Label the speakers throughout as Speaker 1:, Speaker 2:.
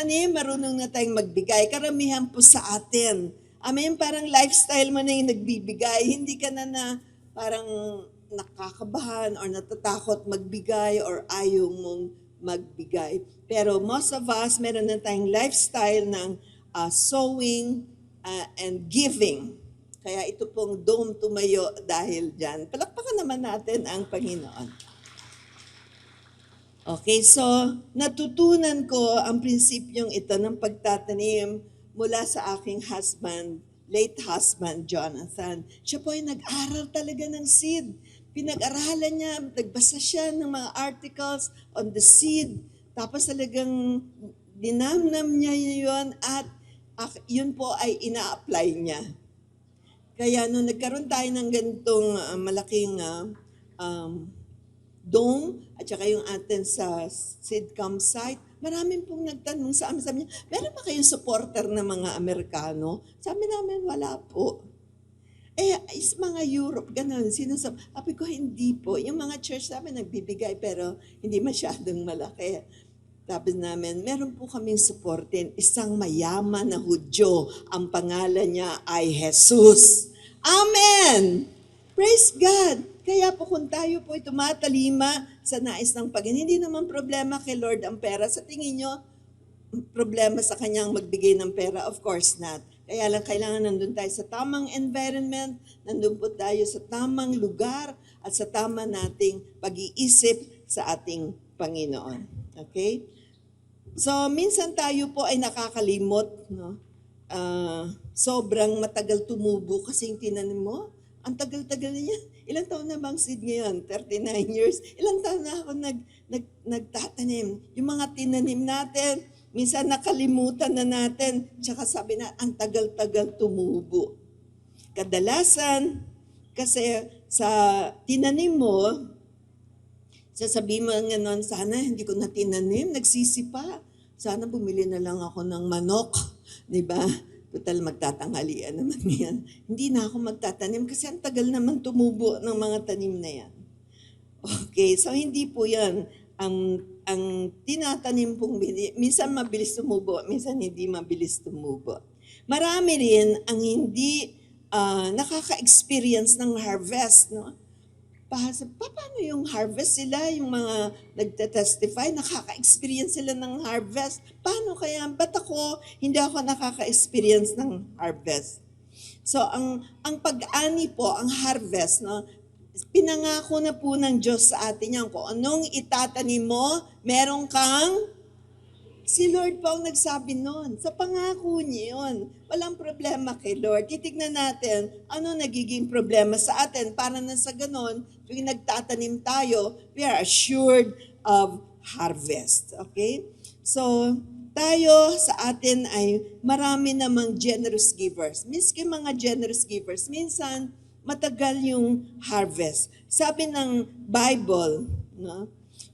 Speaker 1: magtanim, marunong na tayong magbigay. Karamihan po sa atin. Amen, parang lifestyle mo na yung nagbibigay. Hindi ka na parang nakakabahan or natatakot magbigay or ayaw mong magbigay. Pero most of us, meron na tayong lifestyle ng sowing and giving. Kaya ito pong dome tumayo dahil dyan. Palakpakan naman natin ang Panginoon. Okay, so natutunan ko ang prinsipyong ito ng pagtatanim mula sa aking husband, late husband, Jonathan. Siya po ay nag-aral talaga ng seed. Pinag-aralan niya, nagbasa siya ng mga articles on the seed. Tapos talagang dinamnam niya yun at yun po ay ina-apply niya. Kaya nung nagkaroon tayo ng ganitong malaking dome at saka yung atin sa seed campsite, maraming pong nagtanong sa amin. Sabi niya, meron ba kayong supporter na mga Amerikano? Sabi namin, wala po. Is mga Europe, ganun. Sabi ko, hindi po. Yung mga church namin nagbibigay pero hindi masyadong malaki. Sabi namin, meron po kaming supportin. Isang mayaman na Hudyo. Ang pangalan niya ay Jesus. Amen! Praise God! Kaya po kung tayo po ay tumatalima sa nais ng Panginoon, hindi naman problema kay Lord ang pera. Sa tingin nyo, problema sa kanyang magbigay ng pera? Of course not. Kaya lang kailangan nandun tayo sa tamang environment, nandun po tayo sa tamang lugar at sa tama nating pag-iisip sa ating Panginoon. Okay? So, minsan tayo po ay nakakalimot, no? Sobrang matagal tumubo kasi yung tinanim mo. Ang tagal-tagal niya. Ilang taon na bang seed ngayon? 39 years. Ilang taon na ako nagtatanim. Yung mga tinanim natin, minsan nakalimutan na natin. Tsaka sabi na, ang tagal-tagal tumubo. Kadalasan, kasi sa tinanim mo, sasabihin mo nga nun, sana hindi ko na tinanim, nagsisipa. Sana bumili na lang ako ng manok. Diba? Total, magtatanghalian naman yan. Hindi na ako magtatanim kasi ang tagal naman tumubo ng mga tanim na yan. Okay, so hindi po yan. Ang tinatanim pong, minsan mabilis tumubo, minsan hindi mabilis tumubo. Marami rin ang hindi nakaka-experience ng harvest, no? Paano yung harvest sila, yung mga nagte-testify, nakaka-experience sila ng harvest. Paano kaya? Ba't hindi ako nakaka-experience ng harvest? So, ang pag-ani po, ang harvest, no? Pinangako na po ng Diyos sa atin yan. Kung anong itatanim mo, meron kang. Si Lord po ang nagsabi nun. Sa pangako niya yun. Walang problema kay Lord. Titignan natin ano nagiging problema sa atin para na sa ganon, tuwing nagtatanim tayo, we are assured of harvest. Okay? So, tayo sa atin ay marami namang generous givers. Miski mga generous givers, minsan matagal yung harvest. Sabi ng Bible, no?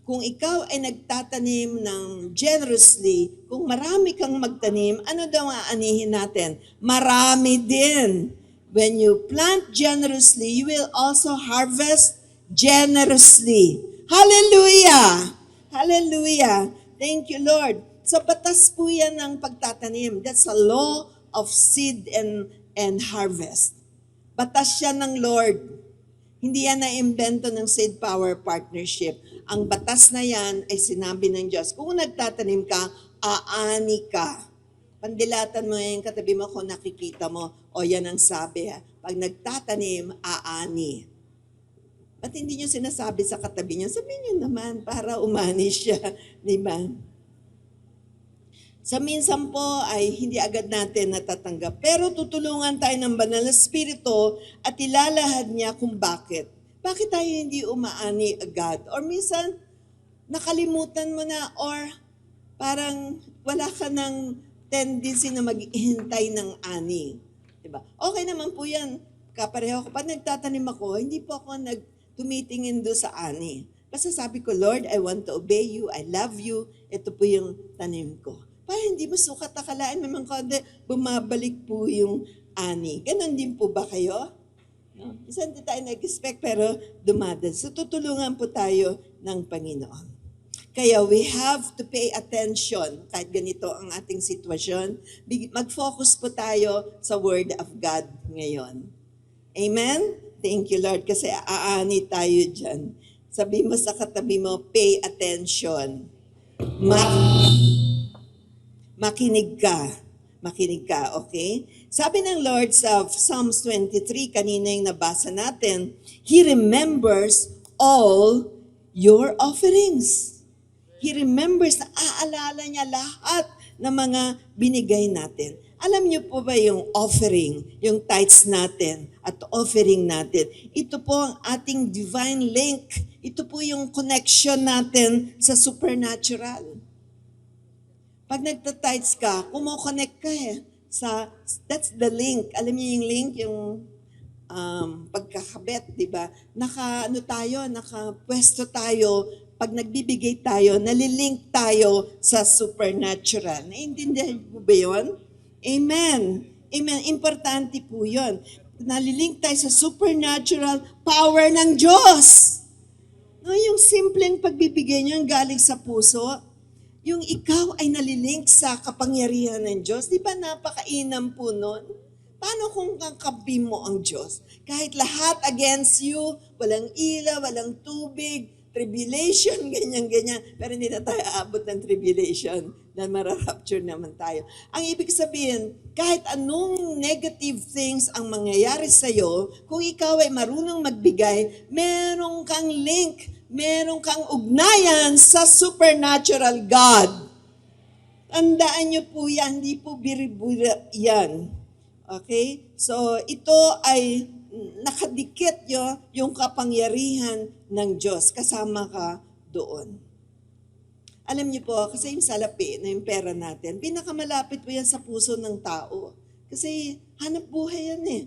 Speaker 1: Kung ikaw ay nagtatanim ng generously, kung marami kang magtanim, ano daw aanihin natin? Marami din. When you plant generously, you will also harvest generously. Hallelujah! Hallelujah! Thank you, Lord. So batas po yan ng pagtatanim. That's a law of seed and harvest. Batas siya ng Lord. Hindi yan na-imbento ng Seed Power Partnership. Ang batas na yan ay sinabi ng Diyos. Kung nagtatanim ka, aani ka. Pandilatan mo yung katabi mo kung nakikita mo. O yan ang sabi. Pag nagtatanim, aani. Ba't hindi nyo sinasabi sa katabi nyo? Sabihin nyo naman para umani siya. Diba? Sa minsan po ay hindi agad natin natatanggap. Pero tutulungan tayo ng banal na spirito at ilalahad niya kung bakit. Bakit tayo hindi umaani agad? Or minsan, nakalimutan mo na or parang wala ka ng tendency na maghihintay ng ani. Diba? Okay naman po yan. Kapareho ko. Pag nagtatanim ako, hindi po ako tumitingin do sa ani. Basta sabi ko, Lord, I want to obey you. I love you. Ito po yung tanim ko. Para hindi mo sukat akalaan, may mga konti, bumabalik po yung ani. Ganon din po ba kayo? No? Isa hindi tayo nag-expect pero dumadan. So tutulungan po tayo ng Panginoon. Kaya we have to pay attention kahit ganito ang ating sitwasyon. Mag-focus po tayo sa Word of God ngayon. Amen? Thank you, Lord, kasi aani tayo dyan. Sabi mo sa katabi mo, pay attention. Makinig ka. Makinig ka, okay? Sabi ng Lord sa Psalms 23, kanina yung nabasa natin, He remembers all your offerings. He remembers, aalala niya lahat ng mga binigay natin. Alam niyo po ba yung offering, yung tithes natin at offering natin? Ito po ang ating divine link. Ito po yung connection natin sa supernatural. Pag nagta-tithes ka, kumo-connect ka that's the link. Alam niyo yung link, yung pagkakabit, di ba? Nakapwesto tayo. Pag nagbibigay tayo, nalilink tayo sa supernatural. Naiintindihan mo ba yun? Amen. Amen. Importante po yun. Nalilink tayo sa supernatural power ng Diyos. No, yung simpleng pagbibigay niyo yung galing sa puso, yung ikaw ay nalilink sa kapangyarihan ng Diyos. Di ba napakainam po nun? Paano kung kakabi mo ang Diyos? Kahit lahat against you, walang ilaw, walang tubig, tribulation, ganyan-ganyan. Pero hindi na tayo aabot ng tribulation dahil mararapture naman tayo. Ang ibig sabihin, kahit anong negative things ang mangyayari sa'yo, kung ikaw ay marunong magbigay, meron kang link, meron kang ugnayan sa supernatural God. Tandaan niyo po yan, hindi po biribura yan. Okay? So, ito ay nakadikit yung kapangyarihan ng Diyos. Kasama ka doon. Alam niyo po, kasi yung salapi na yung pera natin, pinakamalapit po yan sa puso ng tao. Kasi hanap buhay yan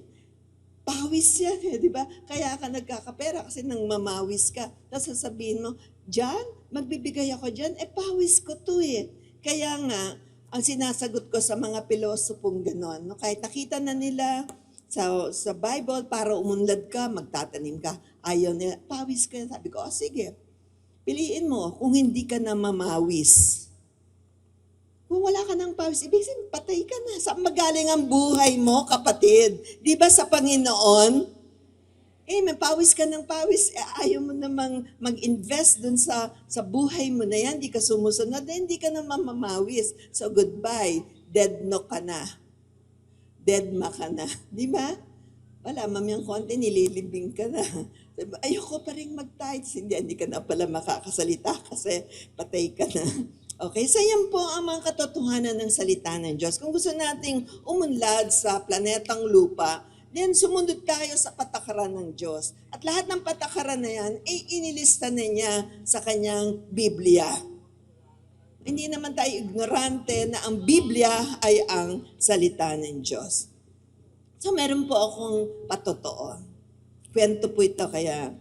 Speaker 1: Pawis yan di ba? Kaya ka nagkakapera kasi nang mamawis ka. Tapos sasabihin mo, Diyan, magbibigay ako dyan, pawis ko to Kaya nga, ang sinasagot ko sa mga pilosopong ganon, no? Kahit nakita na nila sa Bible, para umunlad ka, magtatanim ka. Ayaw nila, pawis ka. Sabi ko, sige, piliin mo kung hindi ka na mamawis. Kung wala ka ng pawis, ibig sabihin, patay ka na. Saan magaling ang buhay mo, kapatid? Di ba sa Panginoon? May pawis ka ng pawis, ayaw mo namang mag-invest dun sa buhay mo na yan, di ka sumusunod, hindi ka na mamamawis. So goodbye, dead no ka na. Dead ma ka na. Di ba? Wala, mamayang konti, nililibing ka na. Ayoko pa rin mag-tithes. Hindi ka na pala makakasalita kasi patay ka na. Okay, so yan po ang mga katotohanan ng salita ng Diyos. Kung gusto nating umunlad sa planetang lupa, then sumunod tayo sa patakaran ng Diyos. At lahat ng patakaran na yan, inilista na niya sa kanyang Biblia. Hindi naman tayo ignorante na ang Biblia ay ang salita ng Diyos. So meron po akong patotoo. Kwento po ito kaya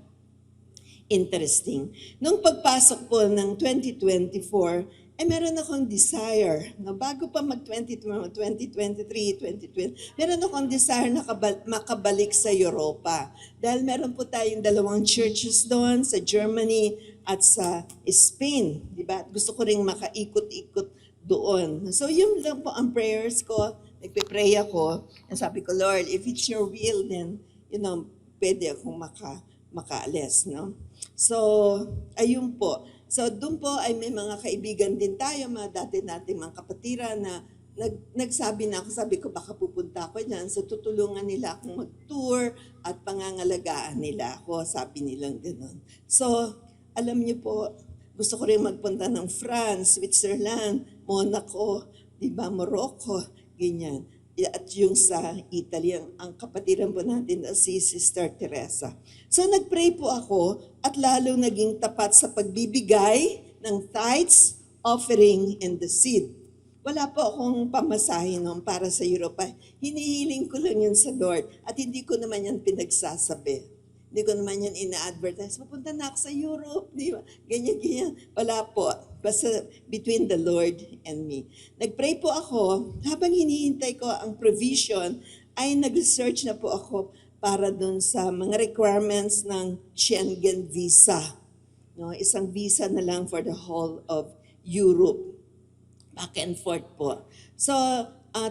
Speaker 1: interesting. Nung pagpasok po ng 2024, meron akong desire na bago pa mag-2023, 2020, meron akong desire na makabalik sa Europa. Dahil meron po tayong 2 churches doon sa Germany at sa Spain. Diba? Gusto ko ring makaikot-ikot doon. So yun lang po ang prayers ko. Nagpe-pray ako. And sabi ko, Lord, if it's your will, then, pwede akong makaalis. No? So, ayun po. So, doon po ay may mga kaibigan din tayo, mga dati nating mga kapatira na nagsabi na ako, sabi ko baka pupunta ako dyan. So, tutulungan nila akong mag-tour at pangangalagaan nila ako, sabi nilang gano'n. So, alam niyo po, gusto ko rin magpunta ng France, Switzerland, Monaco, diba, Morocco, ganyan. At yung sa Italy, ang kapatiran po natin na si Sister Teresa. So nagpray po ako at lalo naging tapat sa pagbibigay ng tithes, offering, and the seed. Wala po akong pamasahe noon para sa Europa. Hinihiling ko lang yun sa Lord at hindi ko naman yan pinagsasabi. Hindi ko naman yan ina-advertise. Mapunta na ako sa Europe, di ba? Ganyan. Wala po. Basta between the Lord and me. Nagpray po ako. Habang hinihintay ko ang provision, ay nag-research na po ako para dun sa mga requirements ng Schengen visa. No? Isang visa na lang for the whole of Europe. Back and forth po. So,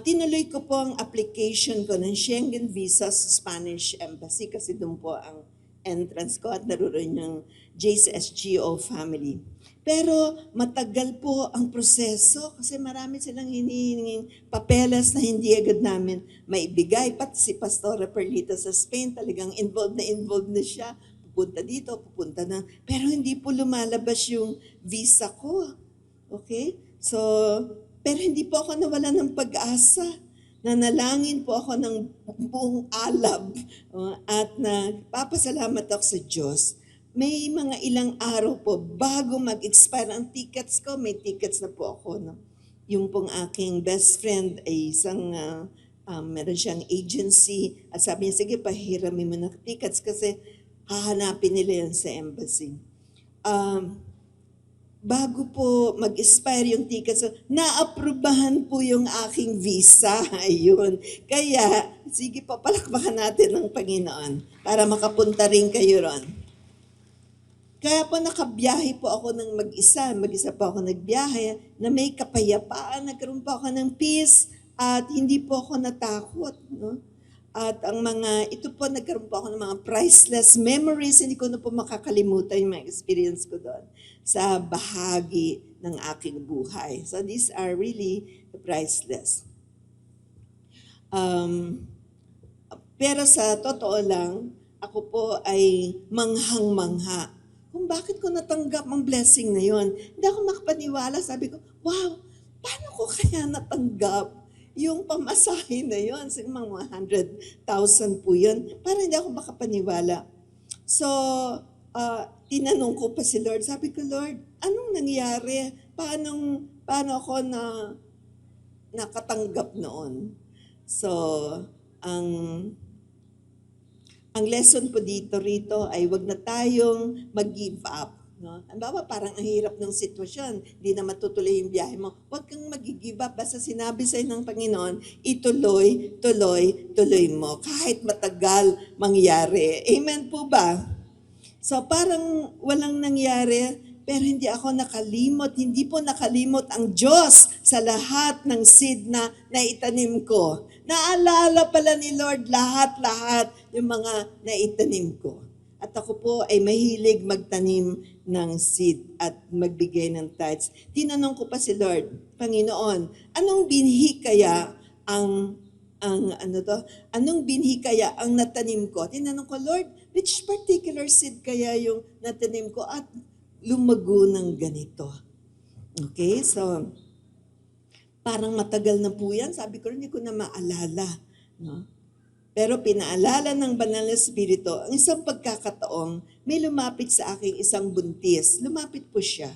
Speaker 1: tinuloy ko po ang application ko ng Schengen visa sa Spanish Embassy kasi doon po ang entrance ko at naroon yung JCSGO family. Pero matagal po ang proseso kasi marami silang hinihinging papeles na hindi agad namin maibigay. Pati si Pastora Perlita sa Spain talagang involved na siya. Pupunta dito, pupunta na. Pero hindi po lumalabas yung visa ko. Okay? So, pero hindi po ako nawala ng pag-asa. Nanalangin po ako ng buong alab at nagpapasalamat ako sa Diyos. May mga ilang araw po bago mag-expire ang tickets ko, may tickets na po ako. No? Yung pong aking best friend ay isang, meron siyang agency at sabi niya, sige, pahiramin mo na tickets kasi hahanapin nila yan sa embassy. Bago po mag-expire yung tickets, naaprubahan po yung aking visa. Ayun. Kaya, sige po, palakpakan natin ng Panginoon para makapunta rin kayo ron. Kaya po nakabiyahe po ako ng mag-isa. Mag-isa po ako nagbiyahe na may kapayapaan. Nagkaroon po ako ng peace at hindi po ako natakot. No? At ang ito po, nagkaroon po ako ng mga priceless memories. Hindi ko na po makakalimutan yung mga experience ko doon sa bahagi ng aking buhay. So these are really priceless. Pero sa totoo lang, ako po ay manghang-mangha. Kung bakit ko natanggap ang blessing na yon. Hindi ako makapaniwala. Sabi ko, wow, paano ko kaya natanggap yung pamasahe na yon? Sige, mga 100,000 po yun. Parang hindi ako makapaniwala. So, tinanong ko pa si Lord. Sabi ko, Lord, anong nangyari? Paano ako nakatanggap noon? So, ang lesson po rito ay wag na tayong mag-give up. No? Halimbawa, parang ang hirap ng sitwasyon, hindi na matutuloy yung biyahe mo. Huwag kang mag-give up. Basta sinabi sa'yo ng Panginoon, tuloy mo. Kahit matagal mangyari. Amen po ba? So parang walang nangyari, pero hindi ako nakalimot. Hindi po nakalimot ang Diyos sa lahat ng seed na naitanim ko. Naalala pala ni Lord lahat-lahat yung mga naitanim ko. At ako po ay mahilig magtanim ng seed at magbigay ng tithes. Tinanong ko pa si Lord, Panginoon, anong binhi kaya anong binhi kaya ang natanim ko? Tinanong ko, Lord, which particular seed kaya yung natanim ko at lumago ng ganito? Okay, so parang matagal na po yan. Sabi ko, hindi ko na maalala. No? Pero pinaalala ng Banal na Espiritu, ang isang pagkakataong may lumapit sa aking isang buntis. Lumapit po siya.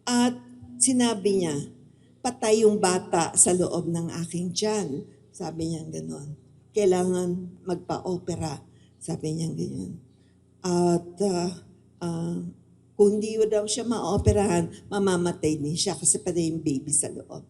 Speaker 1: At sinabi niya, patay yung bata sa loob ng aking tiyan. Sabi niya gano'n. Kailangan magpa-opera. Sabi niya gano'n. At kung hindi daw siya ma-operahan, mamamatay din siya kasi patay yung baby sa loob.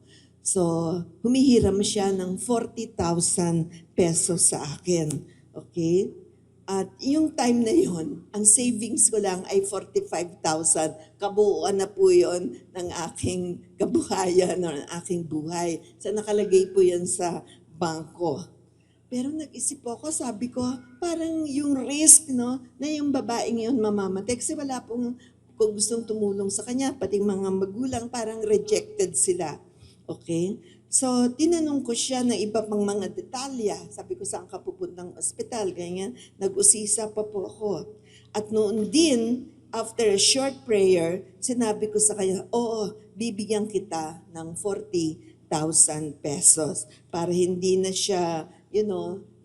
Speaker 1: So, humihiram siya ng 40,000 pesos sa akin. Okay? At yung time na yon, ang savings ko lang ay 45,000. Kabuuan na po yon ng aking kabuhayan o ng aking buhay. So, nakalagay po yan sa bangko. Pero nag-isip ako, sabi ko, parang yung risk, no, na yung babaeng yun mamamatay. Kasi wala pong kung gustong tumulong sa kanya, pati mga magulang, parang rejected sila. Okay? So, tinanong ko siya ng iba pang mga detalya. Sabi ko, saan ka pupuntang ospital? Ganyan. Nag-usisa pa po ako. At noon din, after a short prayer, sinabi ko sa kanya, oo, bibigyan kita ng 40,000 pesos para hindi na siya,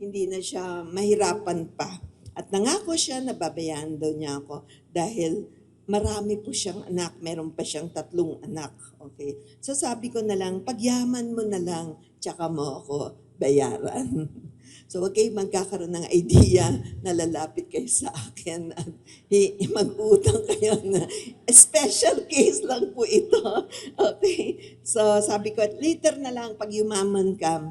Speaker 1: hindi na siya mahirapan pa. At nangako siya na babayaran daw niya ako dahil marami po siyang anak, meron pa siyang 3 anak. Okay? So sabi ko na lang, pagyaman mo na lang, tsaka mo ako bayaran. So huwag kayo magkakaroon ng idea na lalapit kayo sa akin at mag-utang kayo na special case lang po ito. Okay? So sabi ko, later na lang, pag yumaman ka,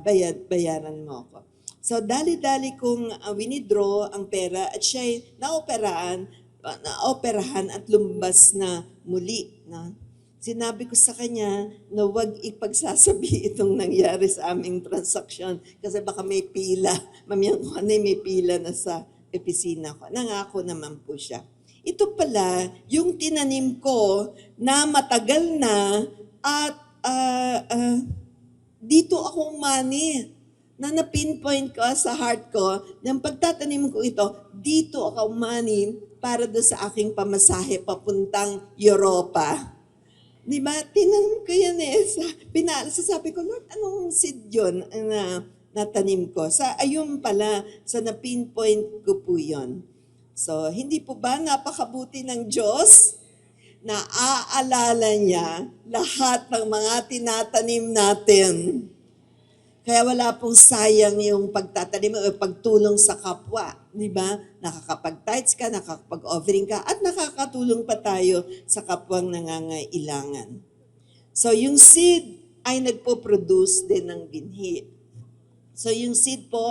Speaker 1: bayaran mo ako. So dali-dali kong winidraw ang pera at siya'y naoperaan. naoperahan at lumbas na muli. No? Sinabi ko sa kanya na huwag ipagsasabi itong nangyari sa aming transaksyon kasi baka may pila. Mamayang ko may pila na sa opisina ko. Nangako naman po siya. Ito pala, yung tinanim ko na matagal na at dito akong money na na-pinpoint ko sa heart ko, ng pagtatanim ko ito, dito ako money para doon sa aking pamasahe papuntang Europa. Di ba? Tinanong ko yan eh. Sasabi ko, Lord, anong seed yun na natanim ko? Ayun pala, sa na-pinpoint ko po yun. So, hindi po ba napakabuti ng Diyos na aalala niya lahat ng mga tinatanim natin? Kaya wala pong sayang yung pagtatanim o pagtulong sa kapwa. Di ba? Nakakapag-tithes ka, nakakapag-offering ka, at nakakatulong pa tayo sa kapwang nangangailangan. So yung seed ay nagpo-produce din ng binhi. So yung seed po,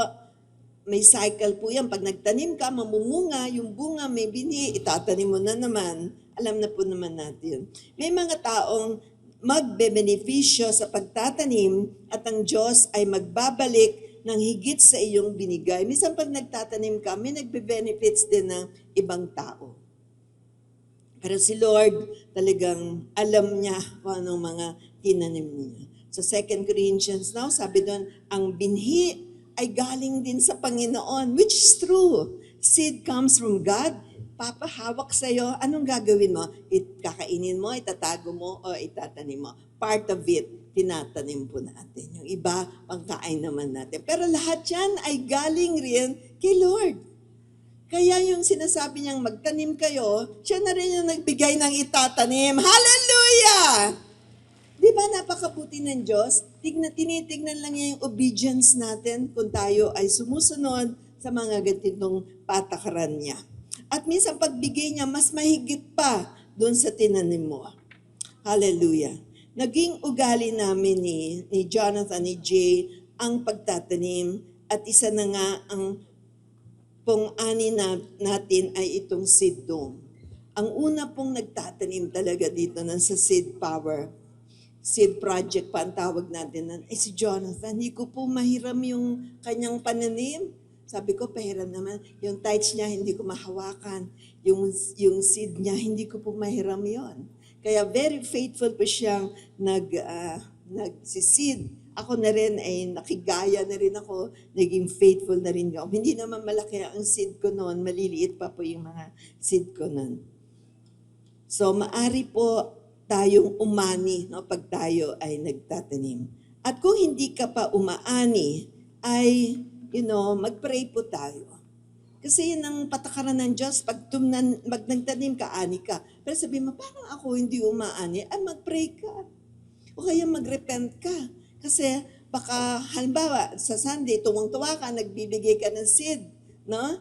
Speaker 1: may cycle po yan. Pag nagtanim ka, mamumunga, yung bunga may binhi, itatanim mo na naman. Alam na po naman natin. May mga taong magbebenepisyo sa pagtatanim at ang Diyos ay magbabalik ng higit sa iyong binigay. Minsan pag nagtatanim ka, may nagbe-benefits din ng ibang tao. Pero si Lord talagang alam niya kung anong mga tinanim niya. Sa 2 Corinthians now, sabi doon, ang binhi ay galing din sa Panginoon, which is true. Seed comes from God. Papahawak sa'yo, anong gagawin mo? Kakainin mo, itatago mo, o itatanim mo. Part of it, tinatanim po natin. Yung iba, pangkain naman natin. Pero lahat yan ay galing rin kay Lord. Kaya yung sinasabi niyang magtanim kayo, siya na rin yung nagbigay ng itatanim. Hallelujah! Di ba napakabuti ng Diyos? Tinitignan lang niya yung obedience natin kung tayo ay sumusunod sa mga ganitong patakaran niya. At minsan pagbigay niya, mas mahigit pa doon sa tinanim mo. Hallelujah. Naging ugali namin ni Jonathan, ni Jay, ang pagtatanim. At isa na nga ang pong-ani natin ay itong seed dome. Ang una pong nagtatanim talaga dito sa seed power, seed project pa ang tawag natin, ay si Jonathan. Hindi ko po mahiram yung kanyang pananim. Sabi ko, pahiram naman. Yung tithes niya, hindi ko mahawakan. Yung seed niya, hindi ko po mahiram yon. Kaya very faithful po siyang nagsiseed. Ako na rin ay nakigaya na rin ako. Naging faithful na rin ako. Hindi naman malaki ang seed ko noon. Maliliit pa po yung mga seed ko noon. So, maari po tayong umani pag tayo ay nagtatanim. At kung hindi ka pa umaani, ay mag-pray po tayo. Kasi yun ang patakaran ng Diyos. Pag nagtanim ka, ani ka. Pero sabihin mo, parang ako hindi umaani, ay mag-pray ka. O kaya mag-repent ka. Kasi baka, halimbawa, sa Sunday, tuwang-tuwa ka, nagbibigay ka ng seed. No?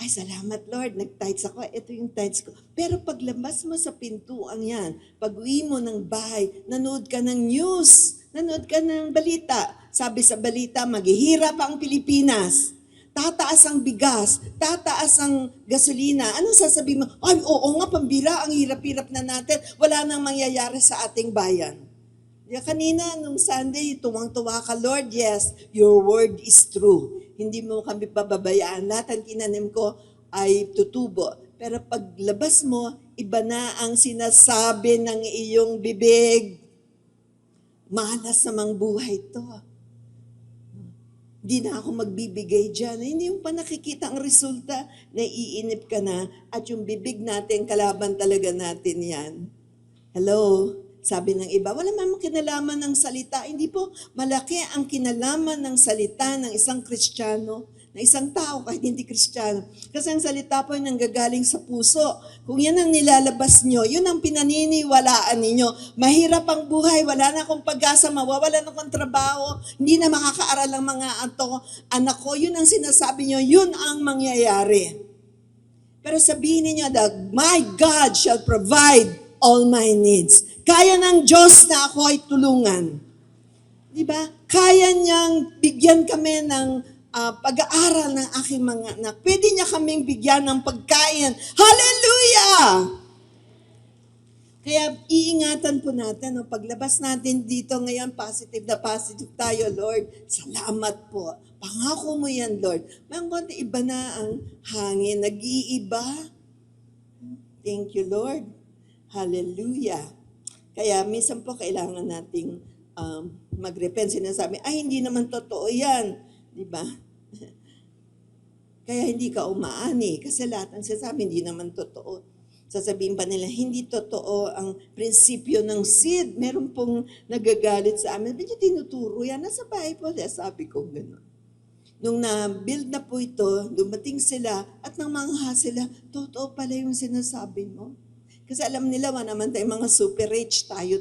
Speaker 1: Ay, salamat Lord, nag-tithes ako. Ito yung tithes ko. Pero paglabas mo sa pintuang yan, pag-uwi mo ng bahay, nanood ka ng news, nanood ka ng balita. Sabi sa balita, maghihirap ang Pilipinas. Tataas ang bigas, tataas ang gasolina. Anong sasabihin mo? Ay, oo nga, pambira, ang hirap-hirap na natin. Wala nang mangyayari sa ating bayan. Kanina, nung Sunday, tuwang-tuwa ka, Lord, yes, your word is true. Hindi mo kami pababayaan. Lahat ang kinanim ko ay tutubo. Pero paglabas mo, iba na ang sinasabi ng iyong bibig. Malas namang buhay to. Hindi na ako magbibigay dyan. Hindi mo pa nakikita ang resulta. Naiinip ka na at yung bibig natin, kalaban talaga natin yan. Hello? Sabi ng iba, wala namang kinalaman ng salita. Hindi po, malaki ang kinalaman ng salita ng isang Kristiyano, na isang tao kahit hindi Kristiyano. Kasi ang salita po ay nanggagaling sa puso. Kung yan ang nilalabas nyo, yun ang pinaniniwalaan ninyo. Mahirap ang buhay, wala na akong pag-asa, mawawala na akong trabaho, hindi na makakaaral ang mga anak ko. Yun ang sinasabi nyo, yun ang mangyayari. Pero sabihin niyo that my God shall provide all my needs. Kaya ng Diyos na ako ay tulungan. Di ba? Kaya niyang bigyan kami ng pag-aaral ng aking mga anak. Pwede niya kaming bigyan ng pagkain. Hallelujah! Kaya iingatan po natin, no? Paglabas natin dito ngayon, positive na positive tayo, Lord. Salamat po. Pangako mo yan, Lord. Mayroon konti iba na ang hangin. Nag-iiba. Thank you, Lord. Hallelujah. Kaya minsan po kailangan nating mag-repent. Sinasabi, ay hindi naman totoo yan. Di ba? Kaya hindi ka umaani. Kasi lahat ng sinasabi, hindi naman totoo. Sasabihin pa nila, hindi totoo ang prinsipyo ng seed. Meron pong nagagalit sa amin. Medyo tinuturo yan. Nasa Bible, sabi ko gano'n. Nung na-build na po ito, dumating sila at nang mangha sila, totoo pala yung sinasabi mo. Kasi alam nila, naman tayong mga super rich, tayo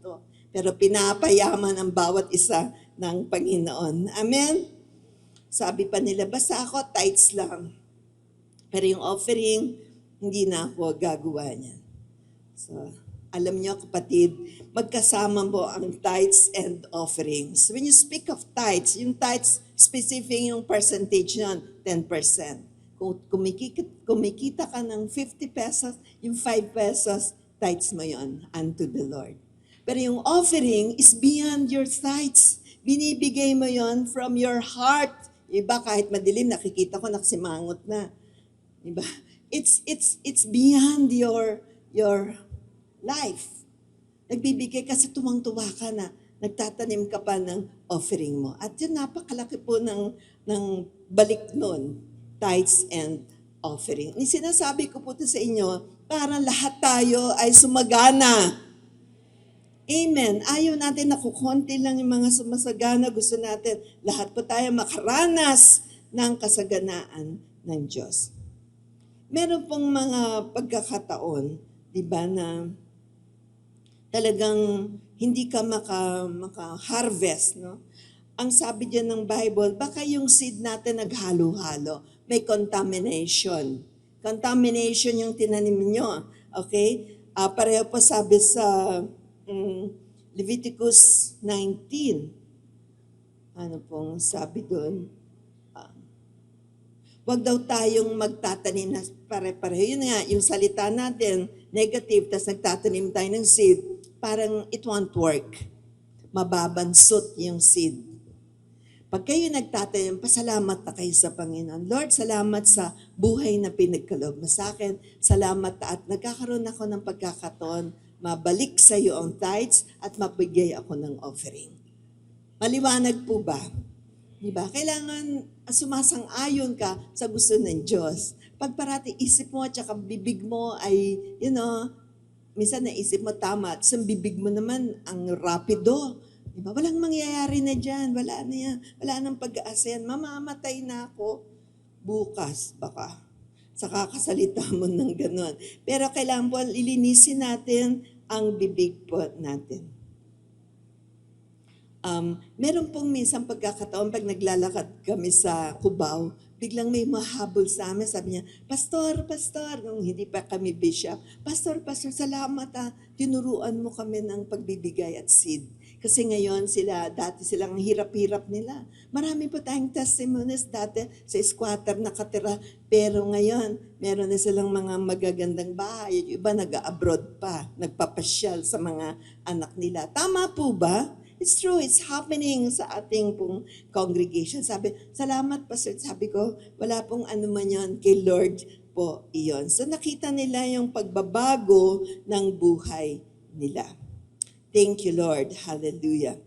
Speaker 1: to. Pero pinapayaman ang bawat isa ng Panginoon. Amen? Sabi pa nila, basta ako, tithes lang. Pero yung offering, hindi na ako gagawa niyan. So, alam niyo kapatid, magkasama mo ang tithes and offerings. When you speak of tithes, yung tithes, specific yung percentage yun, 10%. Kung kumikita ka ng 50 pesos, yung 5 pesos, tithes mo yun unto the Lord. Pero yung offering is beyond your tithes. Binibigay mo yon from your heart. Iba kahit madilim, nakikita ko nakasimangot na. Diba? It's beyond your life. Nagbibigay ka sa tuwang-tuwa ka na nagtatanim ka pa ng offering mo. At yun, napakalaki po ng balik nun, tithes and offering. Sinasabi ko po ito sa inyo, para lahat tayo ay sumagana. Amen. Ayaw natin na kukunti lang yung mga sumasagana. Gusto natin lahat po tayo makaranas ng kasaganaan ng Diyos. Meron pong mga pagkakataon, di ba, na talagang hindi ka maka-harvest, no? Ang sabi diyan ng Bible, baka yung seed natin naghalo-halo. May contamination. Contamination yung tinanim nyo. Okay? Pareho po sabi sa Leviticus 19. Ano pong sabi doon? Huwag daw tayong magtatanim na pare-pareho. Yun nga, yung salita natin, negative, tas nagtatanim tayo ng seed, parang it won't work. Mababansot yung seed. Pag kayo nagtatanim, pasalamat na kayo sa Panginoon. Lord, salamat sa buhay na pinagkaloob mo sa akin. Salamat at nagkakaroon ako ng pagkakataon, mabalik sa iyo ang tithes at mabigay ako ng offering. Maliwanag po ba? Diba? Kailangan sumasang-ayon ka sa gusto ng Diyos. Pag parati isip mo at saka bibig mo ay, minsan naisip mo tama at sa bibig mo naman ang rapido. Diba? Walang mangyayari na dyan. Wala na yan. Wala nang pag-aasa yan. Mamamatay na ako bukas baka. Sa kakasalita mo ng ganon. Pero kailangan po ilinisin natin ang bibig po natin. Meron pong minsan pagkakataon pag naglalakad kami sa Cubao, biglang may mahabol sa amin. Sabi niya, Pastor, nung hindi pa kami bishop, Pastor, salamat tinuruan mo kami ng pagbibigay at seed. Kasi ngayon dati silang hirap-hirap nila. Marami po tayong testimonies dati sa squatter nakatira. Pero ngayon, meron na silang mga magagandang bahay. Yung iba nag-abroad pa, nagpapasyal sa mga anak nila. Tama po ba? It's true, it's happening sa ating pong congregation. Sabi, salamat Pastor. Sabi ko, wala pong ano man yun, kay Lord po iyon. So nakita nila yung pagbabago ng buhay nila. Thank you Lord. Hallelujah.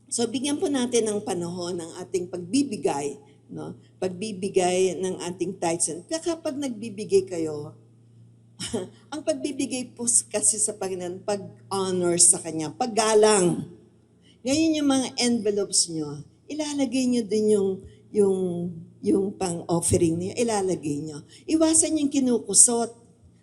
Speaker 1: So bigyan po natin ng panahon ng ating pagbibigay, no? Pagbibigay ng ating tithes. Kapag nagbibigay kayo, ang pagbibigay po kasi sa Panginoon, pag-honor sa Kanya, paggalang. Ngayon yung mga envelopes nyo, ilalagay nyo din yung pang-offering niyo, ilalagay nyo. Iwasan yung kinukusot.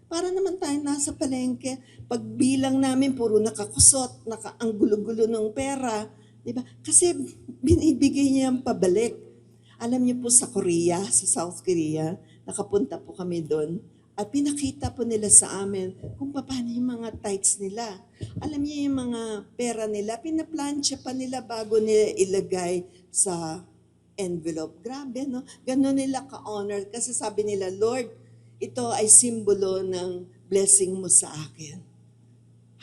Speaker 1: Para naman tayo nasa palengke, pagbilang namin, puro nakakusot, ang gulo-gulo ng pera. Diba? Kasi binibigay niya yung pabalik. Alam niyo po sa Korea, sa South Korea, nakapunta po kami doon. At pinakita po nila sa amin kung paano yung mga tithes nila. Alam niyo yung mga pera nila, pinaplansya pa nila bago nila ilagay sa envelope. Grabe, no? Ganun nila ka-honor kasi sabi nila, Lord, ito ay simbolo ng blessing mo sa akin.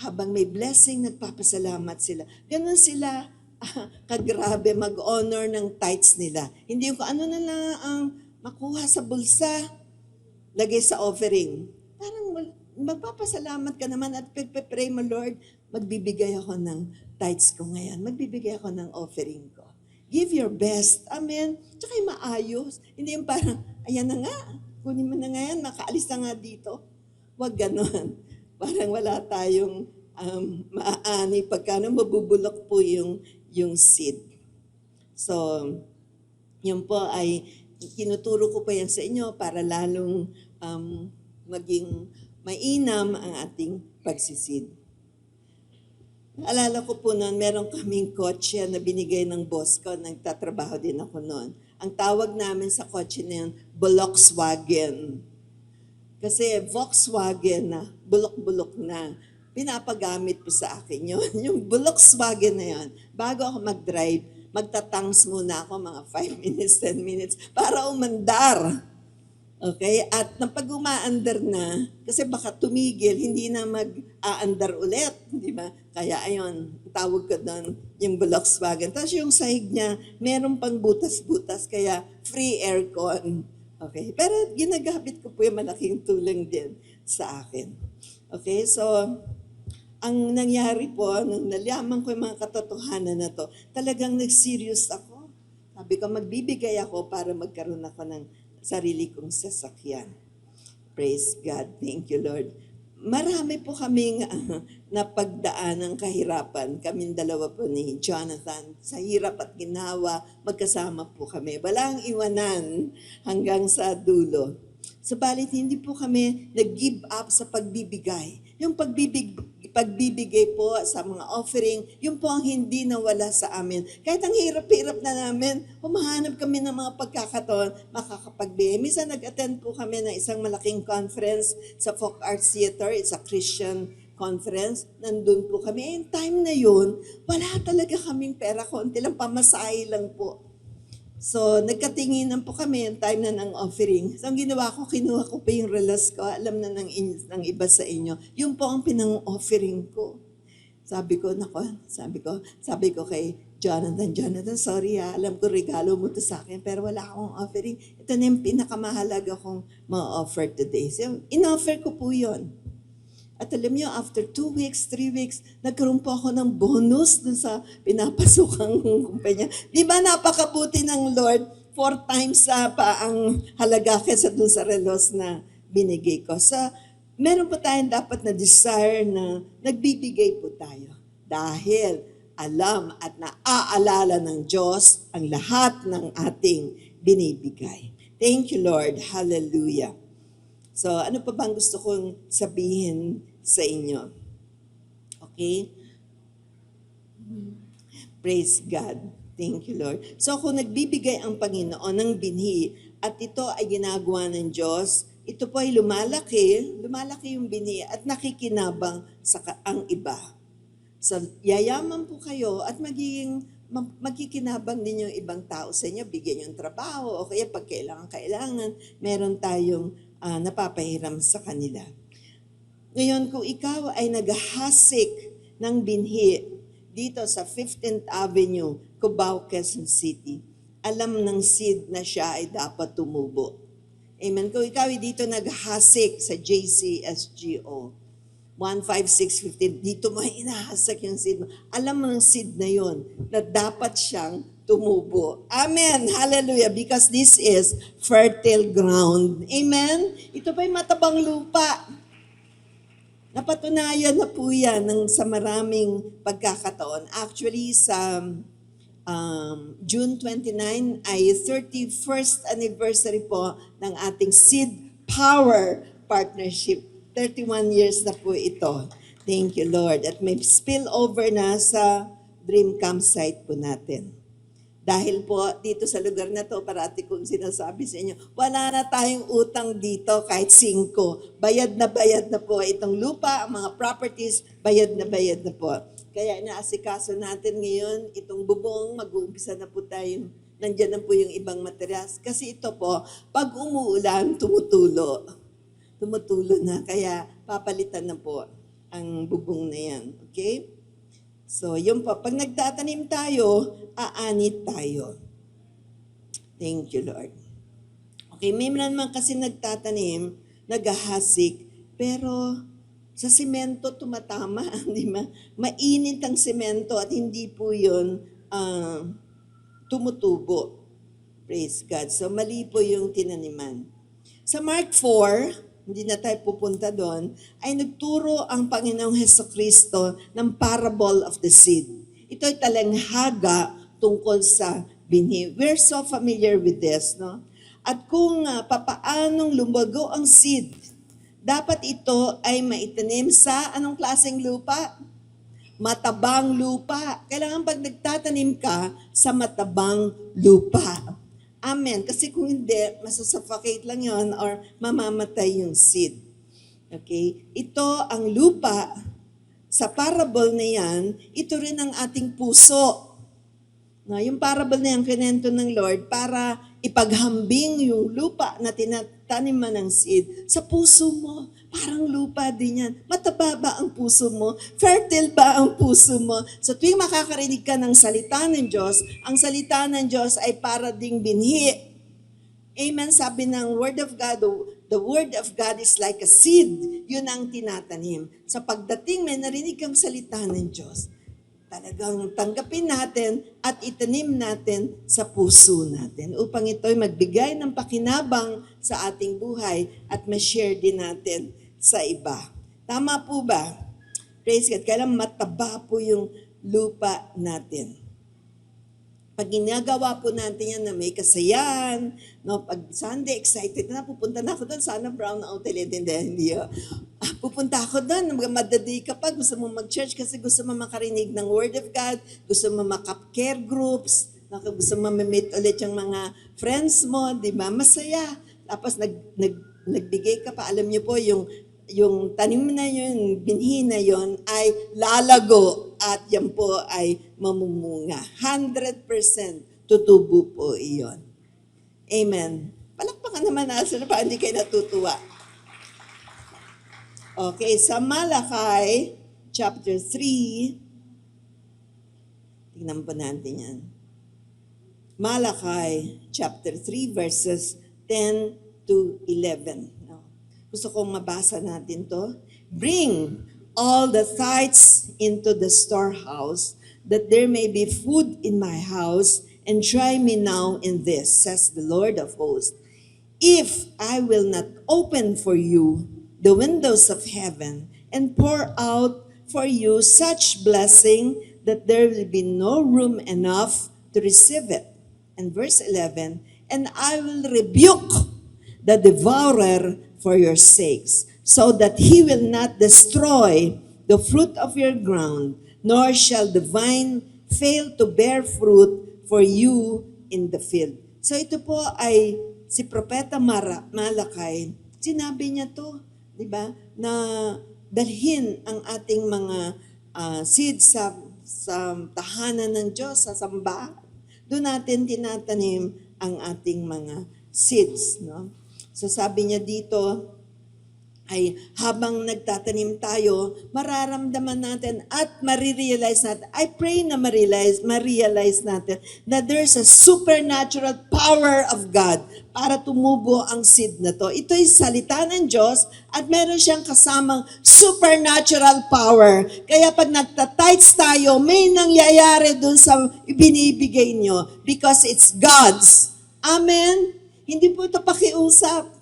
Speaker 1: Habang may blessing, nagpapasalamat sila. Ganun sila kagrabe mag-honor ng tithes nila. Hindi yung kung ano na lang ang makuha sa bulsa, lagay sa offering. Parang magpapasalamat ka naman at pray mo, Lord, magbibigay ako ng tithes ko ngayon. Magbibigay ako ng offering ko. Give your best. Amen. Tsaka yung maayos. Hindi yung parang, ayan na nga, kunin mo na ngayon, makaalis na nga dito. Huwag ganon. Parang wala tayong maaani pagkano mabubulok po yung seed. So, yun po ay tinuturo ko pa yan sa inyo para lalong maging mainam ang ating pagsisid. Alala ko po noon, meron kaming kotse na binigay ng boss ko, nagtatrabaho din ako noon. Ang tawag namin sa kotse na yun, Volkswagen. Kasi Volkswagen na, bulok-bulok na, pinapagamit po sa akin yun. Yung Volkswagen na yun, bago ako mag-drive, magtatangs muna ako mga 5 minutes, 10 minutes, para umandar. Okay? At pag umaandar na, kasi baka tumigil, hindi na mag-aandar ulit, di ba? Kaya ayun, tawag ko doon yung Volkswagen. Tapos yung sahig niya, meron pang butas-butas, kaya free aircon. Okay? Pero ginagamit ko po yung malaking tulong din sa akin. Okay? So, ang nangyari po, nung nalaman ko yung mga katotohanan na to, talagang nag-serious ako. Sabi ko, magbibigay ako para magkaroon ako ng sarili kong sasakyan. Praise God. Thank you, Lord. Marami po kaming napagdaan ng kahirapan. Kaming dalawa po ni Jonathan. Sa hirap at ginawa, magkasama po kami. Walang iwanan hanggang sa dulo. Subalit hindi po kami nag-give up sa pagbibigay. Yung pagbibigay po sa mga offering, yun po ang hindi nawala sa amin. Kahit ang hirap-hirap na namin, humahanap kami ng mga pagkakataon, makakapagbigay. Minsan nag-attend po kami ng isang malaking conference sa Folk Arts Theater. It's a Christian conference. Nandun po kami. Yung time na yun, wala talaga kaming pera. Konti lang, pamasahe lang po. So, nagkatinginan po kami yung time na ng offering. So, ang ginawa ko, kinuha ko pa yung relas ko. Alam na ng iba sa inyo. Yung po ang pinang-offering ko. Sabi ko kay Jonathan, sorry alam ko regalo mo to sa akin, pero wala akong offering. Ito na yung pinakamahalaga kong ma-offer today. So, in-offer ko po yun. At alam niyo, after 2 weeks, 3 weeks, nagkaroon po ako ng bonus dun sa pinapasukang kumpanya. Di ba napakabuti ng Lord? 4 times pa ang halaga kesa dun sa relos na binigay ko. So, meron po tayong dapat na desire na nagbibigay po tayo. Dahil alam at naaalala ng Diyos ang lahat ng ating binibigay. Thank you, Lord. Hallelujah. So, ano pa bang gusto kong sabihin sa inyo? Okay? Praise God. Thank you, Lord. So, kung nagbibigay ang Panginoon ng binhi at ito ay ginagawa ng Diyos, ito po ay lumalaki yung binhi at nakikinabang sa ang iba. So, yayaman po kayo at magkikinabang din yung ibang tao sa inyo, bigyan yung trabaho, o kaya pag kailangan, meron tayong napapahiram sa kanila. Ngayon, kung ikaw ay naghahasik ng binhi dito sa 15th Avenue, Cubao, Quezon City, alam ng seed na siya ay dapat tumubo. Amen. Kung ikaw ay dito naghahasik sa JCSGO, 15615, dito mo inahasak yung seed mo. Alam mo ng seed na yon na dapat siyang tumubo. Amen. Hallelujah. Because this is fertile ground. Amen. Ito pa'y matabang lupa. Napatunayan na po yan sa maraming pagkakataon. Actually, sa June 29 ay 31st anniversary po ng ating Seed Power Partnership. 31 years na po ito. Thank you, Lord. At may spillover na sa dream campsite po natin. Dahil po dito sa lugar na to, parati kong sinasabi sa inyo, wala na tayong utang dito kahit 5. Bayad na po itong lupa, ang mga properties, bayad na po. Kaya inaasikaso natin ngayon itong bubong, mag-uumpisa na po tayong Nandiyan na po yung ibang materials. Kasi ito po, pag umuulan, tumutulo. Tumutulo na. Kaya papalitan na po ang bubong na yan. Okay? So, yun po. Pag nagtatanim tayo, aanit tayo. Thank you, Lord. Okay, may naman kasi nagtatanim, naghahasik, pero sa semento tumatama, di ba? Mainit ang semento at hindi po yun tumutubo. Praise God. So, mali po yung tinaniman. Sa Mark 4, hindi na tayo pupunta doon, ay nagturo ang Panginoong Hesukristo ng parable of the seed. Ito'y talanghaga tungkol sa binhi. We're so familiar with this, no? At kung papaanong lumago ang seed, dapat ito ay maitanim sa anong klaseng lupa? Matabang lupa. Kailangan pag nagtatanim ka sa matabang lupa. Amen. Kasi kung hindi, masasuffocate lang yon or mamamatay yung seed. Okay? Ito ang lupa. Sa parable na yan, ito rin ang ating puso. No, yung parable na yan, kinento ng Lord para ipaghambing yung lupa na tinataniman ng seed sa puso mo. Parang lupa din yan. Mataba ba ang puso mo? Fertile ba ang puso mo? So tuwing makakarinig ka ng salita ng Diyos, ang salita ng Diyos ay para ding binhi. Amen. Sabi ng Word of God, the Word of God is like a seed. Yun ang tinatanim. Sa pagdating may narinig kang salita ng Diyos, talagang tanggapin natin at itanim natin sa puso natin upang ito'y magbigay ng pakinabang sa ating buhay at ma-share din natin sa iba. Tama po ba? Praise God. Kailan mataba po yung lupa natin. Pag ginagawa po natin yan na may kasayahan, no, pag Sunday, excited na, pupunta na ako doon, sana brown outlet, hindi. Pupunta ako doon, madadi ka pa, gusto mo mag-church kasi gusto mo makarinig ng Word of God, gusto mo makap-care groups, gusto mo ma-meet ulit yung mga friends mo, di ba? Masaya. Tapos nagbigay ka pa, alam niyo po, yung tanim na yun, binhi na yun, ay lalago at yan po ay mamumunga. 100% tutubo po iyon. Amen. Palakpakan naman natin na pa hindi kayo natutuwa. Okay, sa Malakay, chapter 3, tingnan po natin yan. Malakay, chapter 3, verses 10 to 11. Gusto kong mabasa natin to. Bring all the tithes into the storehouse, that there may be food in my house, and try me now in this, says the Lord of hosts. If I will not open for you the windows of heaven and pour out for you such blessing that there will be no room enough to receive it. And verse 11, and I will rebuke the devourer for your sakes, so that he will not destroy the fruit of your ground, nor shall the vine fail to bear fruit for you in the field. So ito po ay si Propeta Malakay, sinabi niya to, di ba, na dalhin ang ating mga seeds sa tahanan ng Diyos, sa sambahan. Doon natin tinatanim ang ating mga seeds, no? So sabi niya dito, ay habang nagtatanim tayo, mararamdaman natin at marirealize natin, I pray na ma-realize natin that there's a supernatural power of God para tumubo ang seed na to. Ito'y salita ng Diyos at meron siyang kasamang supernatural power. Kaya pag nagtatites tayo, may nangyayari dun sa binibigay nyo because it's God's. Amen? Hindi po ito pakiusap.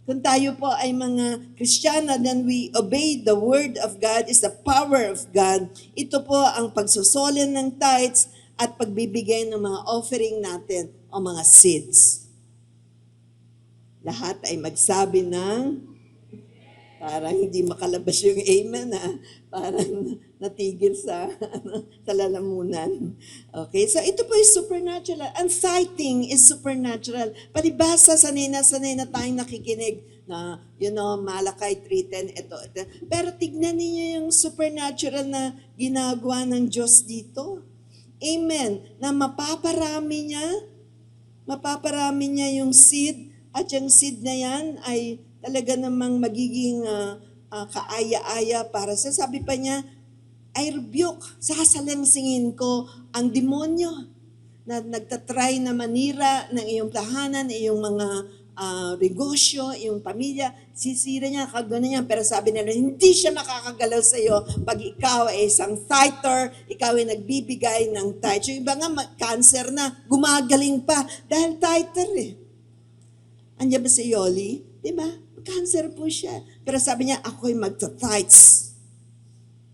Speaker 1: Kung tayo po ay mga Kristiyano, then we obey the Word of God, is the power of God. Ito po ang pagsusolin ng tithes at pagbibigay ng mga offering natin o mga seeds. Lahat ay magsabi ng, parang hindi makalabas yung amen, parang natigil sa lalamunan. Okay, so ito po is supernatural. And sighting is supernatural. Palibasa, sanay na tayong nakikinig na, Malakay 3:10, ito. Pero tignan niyo yung supernatural na ginagawa ng Diyos dito. Amen. Na mapaparami niya mapaparami niya yung seed at yung seed na yan ay talaga namang magiging kaaya-aya para sa. Sabi pa niya, I rebuke, sasalangsingin ko ang demonyo na nagtatry na manira ng iyong tahanan, iyong mga negosyo, iyong pamilya, sisira niya, kagano niya. Pero sabi nila, hindi siya makakagalaw sa iyo pag ikaw ay isang tither, ikaw ay nagbibigay ng tithe. Yung iba nga, cancer na, gumagaling pa dahil tither eh. Andiyan ba si Yoli? Di ba? Cancer po siya. Pero sabi niya, ako'y magta-tithes.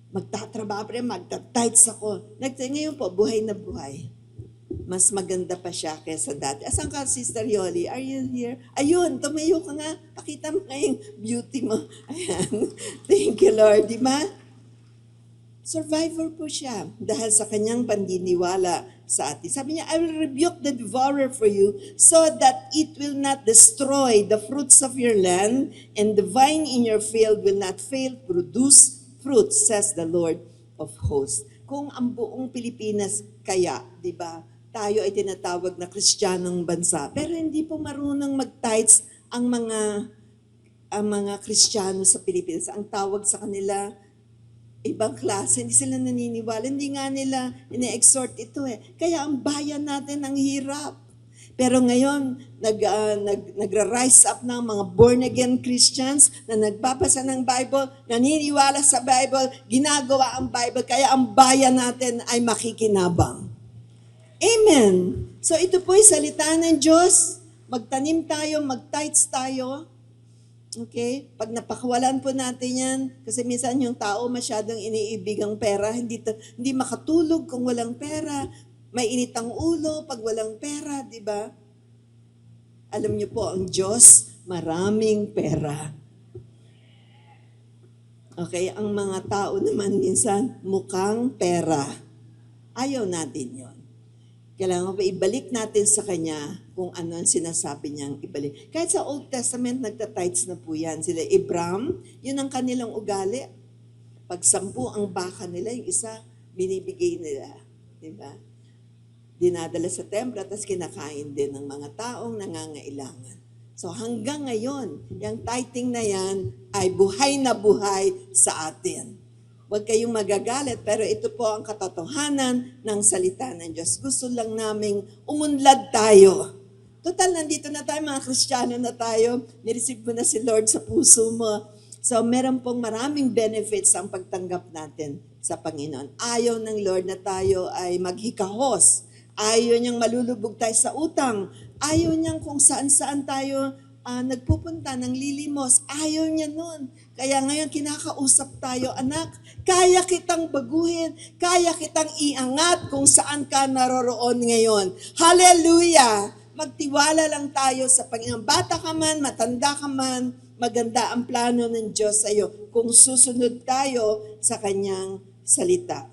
Speaker 1: Magtatrabaho pa rin, magta-tithes ako. Ngayon po, buhay na buhay. Mas maganda pa siya kaysa dati. Asan ka, Sister Yoli? Are you here? Ayun, tumayo ka nga. Pakita mo nga yung beauty mo. Ayan. Thank you, Lord. Di ba? Survivor po siya dahil sa kanyang pandiniwala sa atin. Sabi niya, I will rebuke the devourer for you so that it will not destroy the fruits of your land and the vine in your field will not fail to produce fruit, says the Lord of hosts. Kung ang buong Pilipinas kaya, di ba, tayo ay tinatawag na Kristiyanong bansa, pero hindi po marunong mag-tithes ang mga Kristiyano sa Pilipinas. Ang tawag sa kanila, ibang klase, hindi sila naniniwala, hindi nga nila ine-exhort ito eh. Kaya ang bayan natin ang hirap. Pero ngayon, nagra-rise up ng mga born-again Christians na nagbabasa ng Bible, naniniwala sa Bible, ginagawa ang Bible, kaya ang bayan natin ay makikinabang. Amen. So ito po ay salita ng Diyos. Magtanim tayo, mag-tithes tayo. Okay? Pag napakawalan po natin yan, kasi minsan yung tao masyadong iniibig ang pera, hindi makatulog kung walang pera. May init ang ulo pag walang pera, di ba? Alam niyo po, ang Diyos, maraming pera. Okay? Ang mga tao naman minsan, mukhang pera. Ayaw natin yon. Kailangan pa ibalik natin sa Kanya kung ano ang sinasabi niyang ibalik. Kahit sa Old Testament, nagtatites na po yan. Sila Abraham, yun ang kanilang ugali. Pag 10 ang baka nila, yung isa, binibigay nila. Diba? Dinadala sa templo, tapos kinakain din ng mga taong nangangailangan. So hanggang ngayon, yung tithing na yan ay buhay na buhay sa atin. Huwag kayong magagalit, pero ito po ang katotohanan ng salita ng Diyos. Gusto lang naming umunlad tayo. Total, nandito na tayo, mga Kristiyano na tayo. Nireceive mo na si Lord sa puso mo. So, meron pong maraming benefits ang pagtanggap natin sa Panginoon. Ayaw ng Lord na tayo ay maghikahos. Ayaw niyang malulubog tayo sa utang. Ayaw niyang kung saan-saan tayo nagpupunta ng lilimos. Ayaw niya nun. Kaya ngayon kinakausap tayo, anak, kaya kitang baguhin, kaya kitang iangat kung saan ka naroroon ngayon. Hallelujah! Magtiwala lang tayo sa Panginoon. Bata ka man, matanda ka man, maganda ang plano ng Diyos sa iyo kung susunod tayo sa Kanyang salita.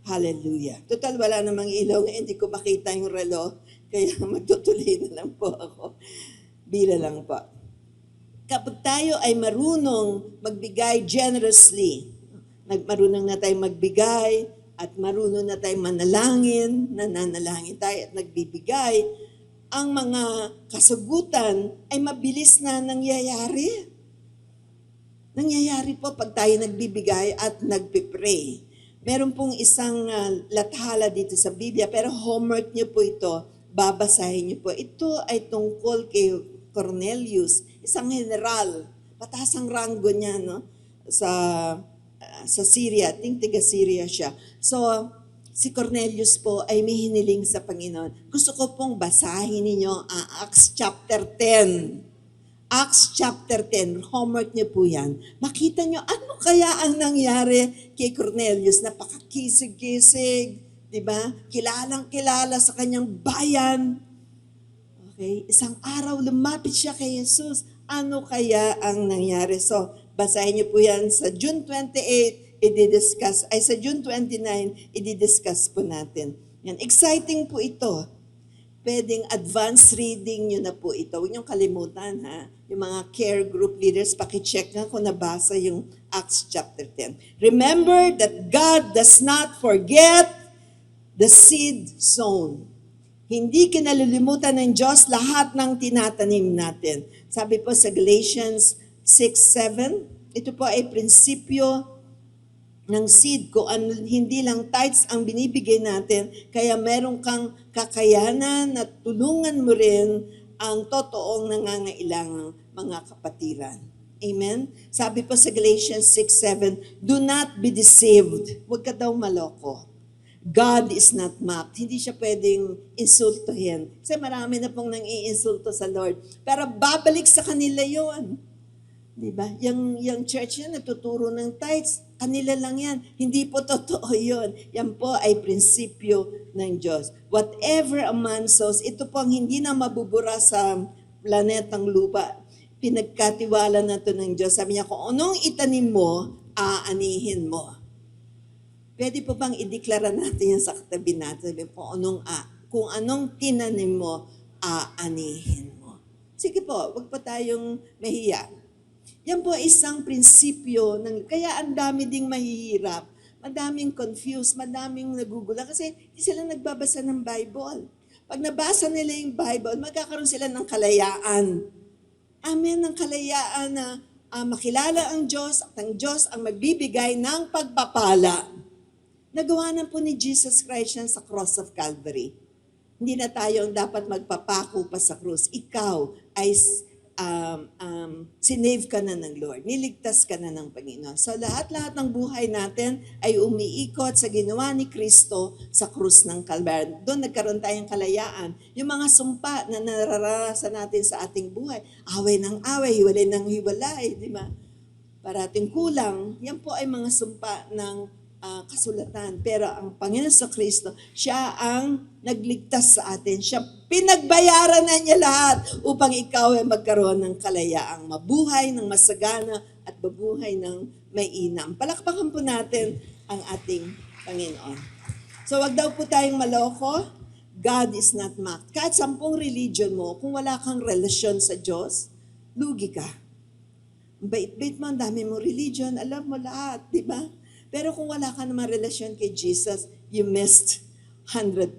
Speaker 1: Hallelujah! Total, wala namang ilaw, hindi ko makita yung relo, kaya magtutuloy na lang po ako. Bila lang po. Kapag tayo ay marunong magbigay generously, marunong na tayo magbigay at marunong na tayo manalangin, nananalangin tayo at nagbibigay, ang mga kasagutan ay mabilis na nangyayari. Nangyayari po pag tayo nagbibigay at nagpipray. Meron pong isang lathala dito sa Biblia, pero homework niyo po ito, babasahin niyo po. Ito ay tungkol kay Cornelius, isang general, mataas ang ranggo niya, no? Sa Syria, tiga Syria siya. So, si Cornelius po ay may hiniling sa Panginoon. Gusto ko pong basahin ninyo ang Acts chapter 10. Acts chapter 10, homework niyo po yan. Makita niyo, ano kaya ang nangyari kay Cornelius? Napakakisig-kisig, di ba? Kilalang-kilala sa kanyang bayan. Okay? Isang araw, lumapit siya kay Jesus. Ano kaya ang nangyari? So, basahin niyo po yan sa June 28, sa June 29, i-discuss po natin. Yan, exciting po ito. Pwedeng advanced reading nyo na po ito. Huwag niyong kalimutan, ha? Yung mga care group leaders, pakicheck nga kung nabasa yung Acts chapter 10. Remember that God does not forget the seed sown. Hindi kinalilimutan ng Diyos lahat ng tinatanim natin. Sabi po sa Galatians 6:7, ito po ay prinsipyo ng seed ko, hindi lang tithes ang binibigay natin, kaya meron kang kakayanan na tulungan mo rin ang totoong nangangailangang mga kapatiran. Amen? Sabi po sa Galatians 6:7, do not be deceived. Huwag ka daw maloko. God is not mocked. Hindi siya pwedeng insultuhin. Kasi marami na pong nang-iinsulto sa Lord. Pero babalik sa kanila yon. Diba? Yung church yan, natuturo ng tithes. Kanila lang yan. Hindi po totoo yun. Yan po ay prinsipyo ng Diyos. Whatever a man sows, ito po ang hindi na mabubura sa planetang lupa. Pinagkatiwala na to ng Diyos. Sabi niya, kung anong itanim mo, aanihin mo. Pwede po bang ideklara natin yan sa katabi natin? Sabi, kung anong tinanim mo, aanihin mo. Sige po, wag pa tayong mahiya. Yan po isang prinsipyo, kaya ang dami ding mahihirap, madaming confused, madaming nagugulat kasi hindi sila nagbabasa ng Bible. Pag nabasa nila yung Bible, magkakaroon sila ng kalayaan. Amen, ng kalayaan na makilala ang Diyos at ang Diyos ang magbibigay ng pagpapala. Nagawa na po ni Jesus Christ yan sa cross of Calvary. Hindi na tayo ang dapat magpapako pa sa krus. Ikaw ay sinave ka na ng Lord. Niligtas ka na ng Panginoon. So lahat-lahat ng buhay natin ay umiikot sa ginawa ni Kristo sa krus ng Calvary. Doon nagkaroon tayong kalayaan. Yung mga sumpa na nararanasan natin sa ating buhay, away ng away, hiwalay ng hiwalay, di ba? Parating kulang, yan po ay mga sumpa ng kasulatan. Pero ang Panginoon sa Kristo, siya ang nagligtas sa atin. Siya pinagbayaran na niya lahat upang ikaw ay magkaroon ng kalayaang mabuhay ng masagana at mabuhay ng mainam. Palakpakan po natin ang ating Panginoon. So wag daw po tayong maloko. God is not mocked. Kahit 10 religion mo, kung wala kang relasyon sa Diyos, lugi ka. Bait-bait mo, ang dami mong religion, alam mo lahat, di ba? Pero kung wala ka naman relasyon kay Jesus, you missed 100%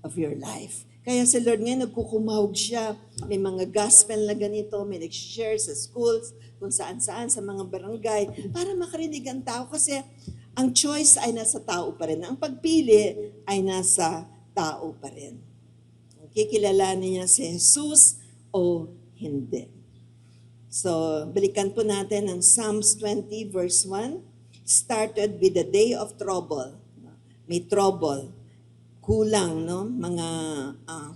Speaker 1: of your life. Kaya sa Lord ngayon, nagkukumahog siya. May mga gospel na ganito, may nag-share sa schools, kung saan-saan, sa mga barangay, para makarinig ang tao. Kasi ang choice ay nasa tao pa rin. Ang pagpili ay nasa tao pa rin. Kikilalanin niya si Jesus o hindi. So, balikan po natin ang Psalms 20 verse 1. Started with the day of trouble. May trouble. Kulang, no?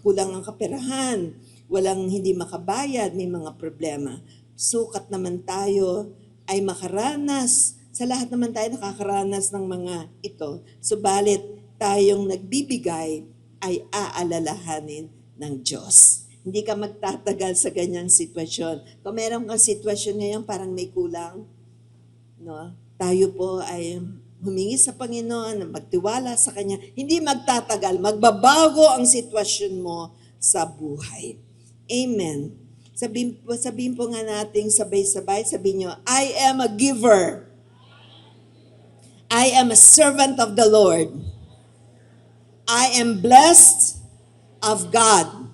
Speaker 1: Kulang ang kaperahan. Walang hindi makabayad, may mga problema. Sukat naman tayo ay makaranas. Sa lahat naman tayo nakakaranas ng mga ito. Subalit tayong nagbibigay ay aalalahanin ng Diyos. Hindi ka magtatagal sa ganyang sitwasyon. Kung meron kang sitwasyon ngayon, parang may kulang, no? Tayo po ay humingi sa Panginoon, magtiwala sa Kanya. Hindi magtatagal, magbabago ang sitwasyon mo sa buhay. Amen. Sabihin po nga natin sabay-sabay, sabihin nyo, I am a giver. I am a servant of the Lord. I am blessed of God.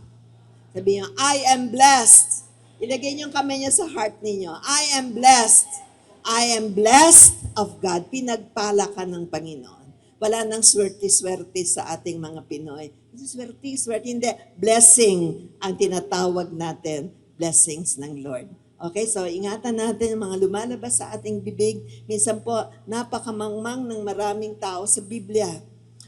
Speaker 1: Sabihin nyo, I am blessed. Ilagay nyo yung kamay nyo sa heart ninyo. I am blessed. I am blessed of God. Pinagpala ka ng Panginoon. Wala nang swerte-swerte sa ating mga Pinoy. Swerte-swerte, hindi. Blessing ang tinatawag natin. Blessings ng Lord. Okay, so ingatan natin ang mga lumalabas sa ating bibig. Minsan po, napakamangmang ng maraming tao sa Biblia.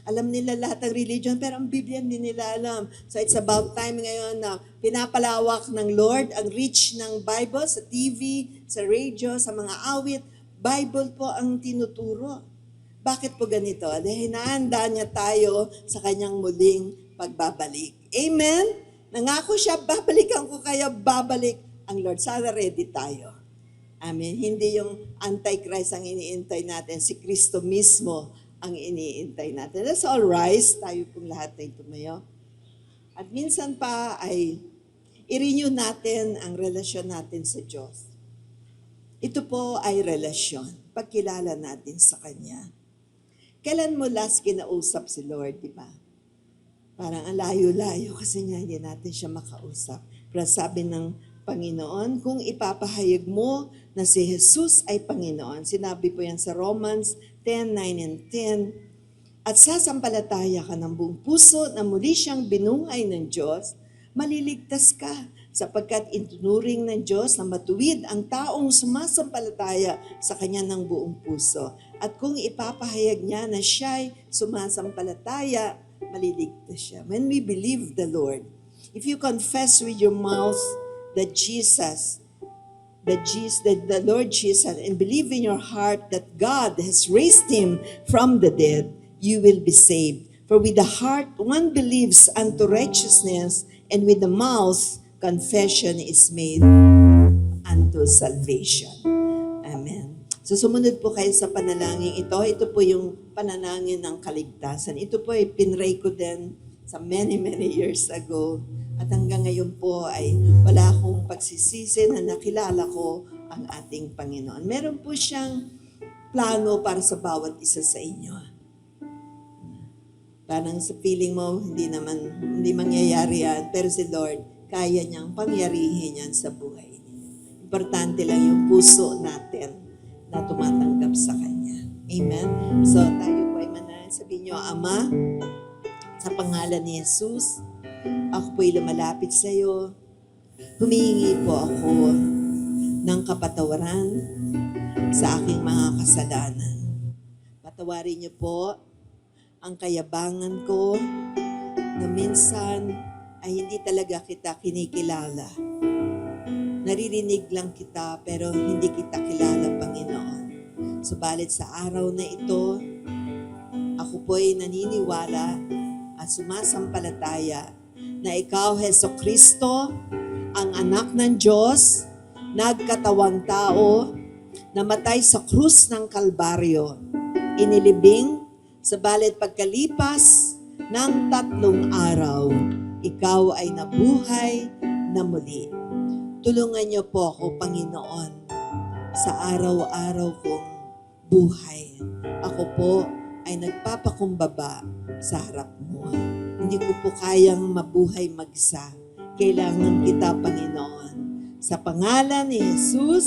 Speaker 1: Alam nila lahat ng religion, pero ang Biblia hindi nila alam. So it's about time ngayon na pinapalawak ng Lord ang reach ng Bible sa TV, sa radio, sa mga awit. Bible po ang tinuturo. Bakit po ganito? Dahil hinahanda niya tayo sa kanyang muling pagbabalik. Amen? Nangako siya, babalikan ko kayo, babalik ang Lord. Sana ready tayo. Amen. Hindi yung Antichrist ang iniintay natin, si Kristo mismo ang iniintay natin. Let's all rise. Tayo pong lahat ay tumayo. At minsan pa ay i-renew natin ang relasyon natin sa Diyos. Ito po ay relasyon. Pagkilala natin sa Kanya. Kailan mo last kinausap si Lord, di ba? Parang ang layo-layo kasi nga hindi natin siya makausap. Pero sabi ng Panginoon, kung ipapahayag mo na si Jesus ay Panginoon, sinabi po yan sa Romans 10:9 and 10, at sasampalataya ka ng buong puso na muli siyang binuhay ng Diyos, maliligtas ka sapagkat itunuring ng Diyos na matuwid ang taong sumasampalataya sa Kanya ng buong puso. At kung ipapahayag niya na siya'y sumasampalataya, maliligtas siya. When we believe the Lord, if you confess with your mouth that the Lord Jesus, and believe in your heart that God has raised Him from the dead, you will be saved. For with the heart one believes unto righteousness, and with the mouth confession is made unto salvation. Amen. So sumunod po kayo sa panalangin ito. Ito po yung panalangin ng kaligtasan. Ito po ay pinray ko din sa many years ago. At hanggang ngayon po ay wala akong pagsisisi na nakilala ko ang ating Panginoon. Meron po siyang plano para sa bawat isa sa inyo. Parang sa feeling mo, hindi mangyayari yan. Pero si Lord, kaya niyang pangyarihin yan sa buhay niyo. Importante lang yung puso natin na tumatanggap sa Kanya. Amen? So tayo po ay manalangin. Sabihin niyo, Ama, sa pangalan ni Jesus, ako po'y lumalapit sa iyo. Humihingi po ako ng kapatawaran sa aking mga kasalanan. Patawarin niyo po ang kayabangan ko na minsan ay hindi talaga kita kinikilala. Naririnig lang kita pero hindi kita kilala, Panginoon. Subalit sa araw na ito, ako po'y naniniwala at sumasampalataya na ikaw, Jesucristo, ang anak ng Diyos, nagkatawang tao, namatay sa krus ng Kalbaryo, inilibing, sabalit pagkalipas ng 3 araw, ikaw ay nabuhay na muli. Tulungan niyo po ako, Panginoon, sa araw-araw kong buhay. Ako po ay nagpapakumbaba sa harap mo. Hindi ko po kayang mabuhay mag-isa. Kailangan kita, Panginoon. Sa pangalan ni Jesus,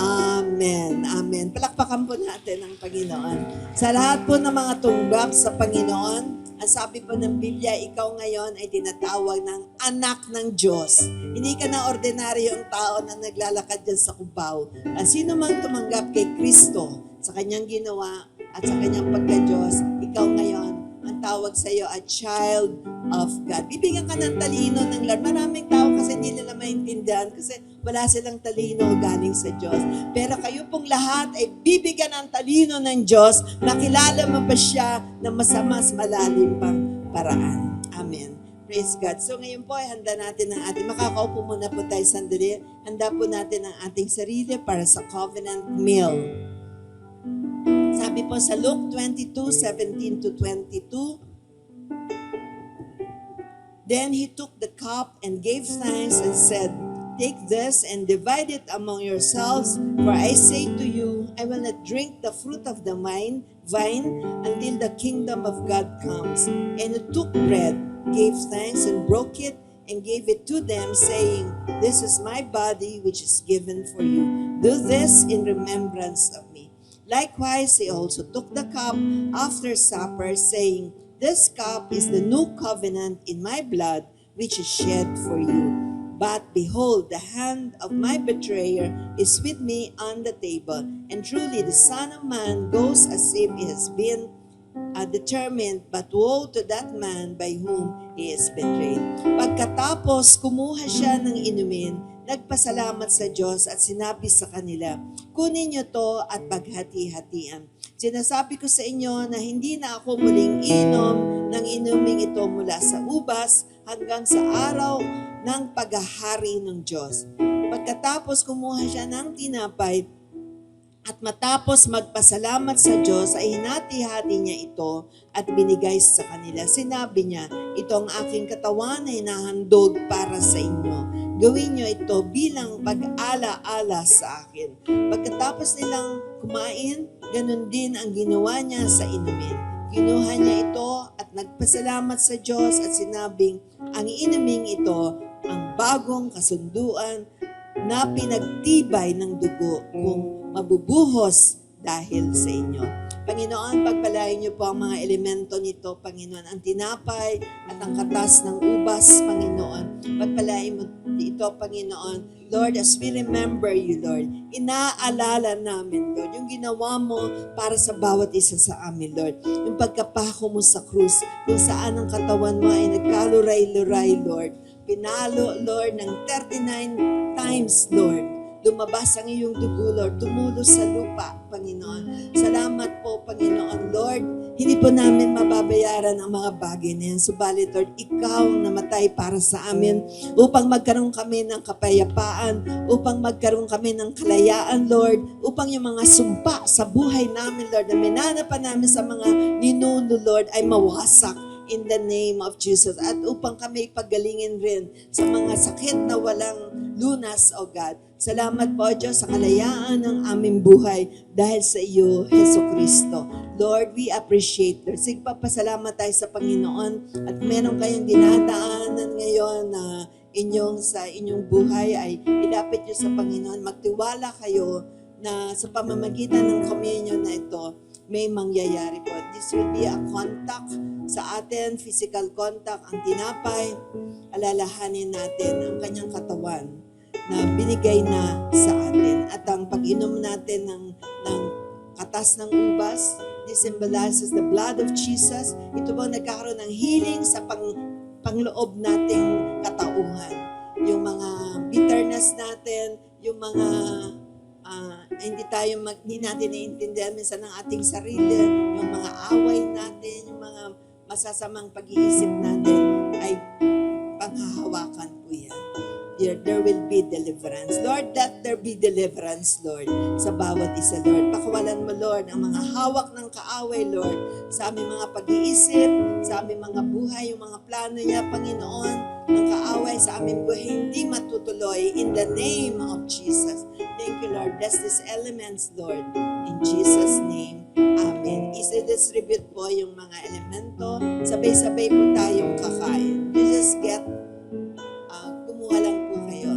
Speaker 1: Amen. Amen. Palakpakan po natin ang Panginoon. Sa lahat po ng mga tumbak sa Panginoon, ang sabi po ng Biblia, ikaw ngayon ay tinatawag ng anak ng Diyos. Hindi ka na ordinaryong tao na naglalakad dyan sa kubaw. At sino mang tumanggap kay Kristo sa kanyang ginawa at sa kanyang pagka-Diyos, ikaw ngayon, ang tawag sa iyo a child of God. Bibigyan ka ng talino ng Lord. Maraming tao kasi hindi nila maintindihan kasi wala silang talino galing sa Diyos. Pero kayo pong lahat ay bibigyan ng talino ng Diyos, nakilala mo pa siya na mas malalim pang paraan. Amen. Praise God. So ngayon po ay handa natin ang ating, makakaupo muna po tayo sandali. Handa po natin ang ating sarili para sa covenant meal. Sabi po sa Luke 22:17-22, then he took the cup and gave thanks and said, take this and divide it among yourselves, for I say to you, I will not drink the fruit of the vine until the kingdom of God comes. And he took bread, gave thanks and broke it, and gave it to them, saying, this is my body which is given for you. Do this in remembrance of me. Likewise, he also took the cup after supper, saying, this cup is the new covenant in my blood, which is shed for you. But behold, the hand of my betrayer is with me on the table. And truly the Son of Man goes as if he has been determined, but woe to that man by whom he is betrayed. Pagkatapos, kumuha siya ng inumin, nagpasalamat sa Diyos at sinabi sa kanila, kunin niyo to at paghati-hatian. Sinasabi ko sa inyo na hindi na ako muling inom ng inuming ito mula sa ubas hanggang sa araw ng paghahari ng Diyos. Pagkatapos kumuha siya ng tinapay at matapos magpasalamat sa Diyos ay hinati-hati niya ito at binigay sa kanila. Sinabi niya, ito ang aking katawan na hinahandog para sa inyo. Gawin niyo ito bilang pag-ala-ala sa akin. Pagkatapos nilang kumain, ganun din ang ginawa niya sa inumin. kinuha niya ito at nagpasalamat sa Diyos at sinabing, ang iinuming ito, ang bagong kasunduan na pinagtibay ng dugo kung mabubuhos dahil sa inyo. Panginoon, pagpalain niyo po ang mga elemento nito, Panginoon, ang tinapay at ang katas ng ubas, Panginoon. Pagpalain mo ito, Panginoon. Lord, as we remember you, Lord, inaalala namin, Lord, yung ginawa mo para sa bawat isa sa amin, Lord. Yung pagkapako mo sa krus, kung saan ang katawan mo ay nagkaluray-luray, Lord. Pinalo, Lord, ng 39 times, Lord. Lumabas ang iyong dugo, Lord. Tumulo sa lupa, Panginoon. Salamat po, Panginoon. Lord, hindi po namin mababayaran ang mga bagay na yan. Subalit, Lord, ikaw ang namatay para sa amin upang magkaroon kami ng kapayapaan, upang magkaroon kami ng kalayaan, Lord, upang yung mga sumpa sa buhay namin, Lord, na minanapan namin sa mga ninuno, Lord, ay mawasak in the name of Jesus. At upang kami pagalingin rin sa mga sakit na walang lunas, O God. Salamat po, Diyos, sa kalayaan ng aming buhay dahil sa iyo, Heso Kristo. Lord, we appreciate, Lord. Sige, papasalamat tayo sa Panginoon at meron kayong dinadaanan ngayon na sa inyong buhay ay ilapit nyo sa Panginoon. Magtiwala kayo na sa pamamagitan ng communion na ito, may mangyayari po. This will be a contact sa atin, physical contact, ang tinapay, alalahanin natin ang kanyang katawan na binigay na sa atin. At ang pag-inom natin ng katas ng ubas, this symbolizes the blood of Jesus. Ito po nagkakaroon ng healing sa pangloob nating katauhan. Yung mga bitterness natin, yung mga hindi natin naiintindihan minsan ng ating sarili, yung mga away natin, yung mga masasamang pag-iisip natin, ay panghahawakan po yan. There will be deliverance. Lord, let there be deliverance, Lord, sa bawat isa, Lord. Pakawalan mo, Lord, ang mga hawak ng kaaway, Lord, sa aming mga pag-iisip, sa aming mga buhay, yung mga plano niya, Panginoon, ng kaaway sa aming buhay, hindi matutuloy in the name of Jesus. Thank you, Lord. Bless these elements, Lord. In Jesus' name, Amen. Isi-distribute po yung mga elemento. Sabay-sabay po tayong kakain. You just get, kumuha lang po kayo.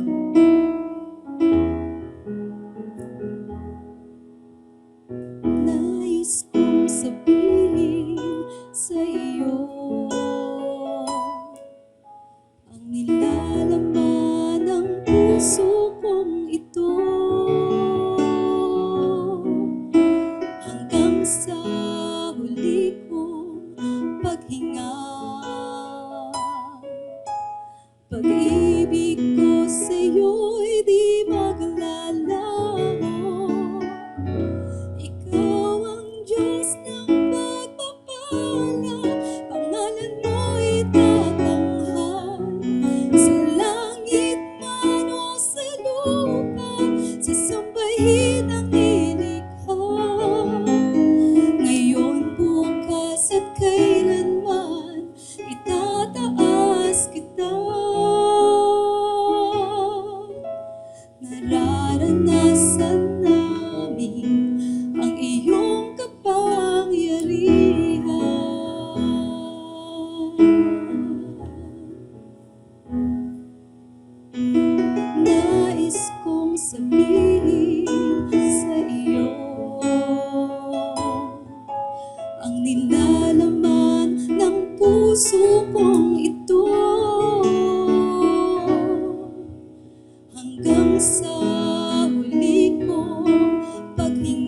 Speaker 2: Nais kong sabihin sa iyo ang nilalaman ng puso kong ito hanggang sa huli kong paghinga. Pag-ibig ko sa'yo'y di maglalaho. Ikaw ang Diyos ng pagpapala, pangalan mo'y tatanghal. Sa langit man o sa lupa, sasambahin ang nilikha. Ngayon, bukas at kailanman, itataas kita. Nararanasan namin ang iyong kapangyarihan. Nais kong sabihin sa iyo ang nilalaman ng puso kong ito hanggang sa huli kong paghinga.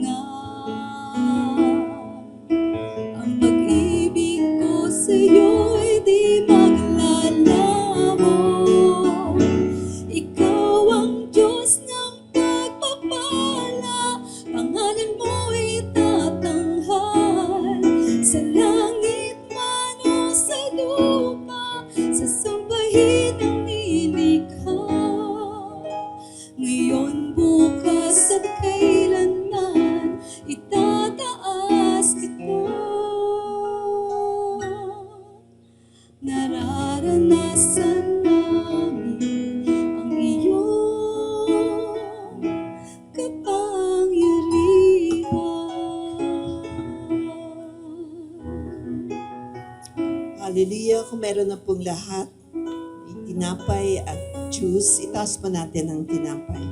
Speaker 1: Hallelujah. Kung meron na pong lahat, tinapay at juice, itaas pa natin ang tinapay.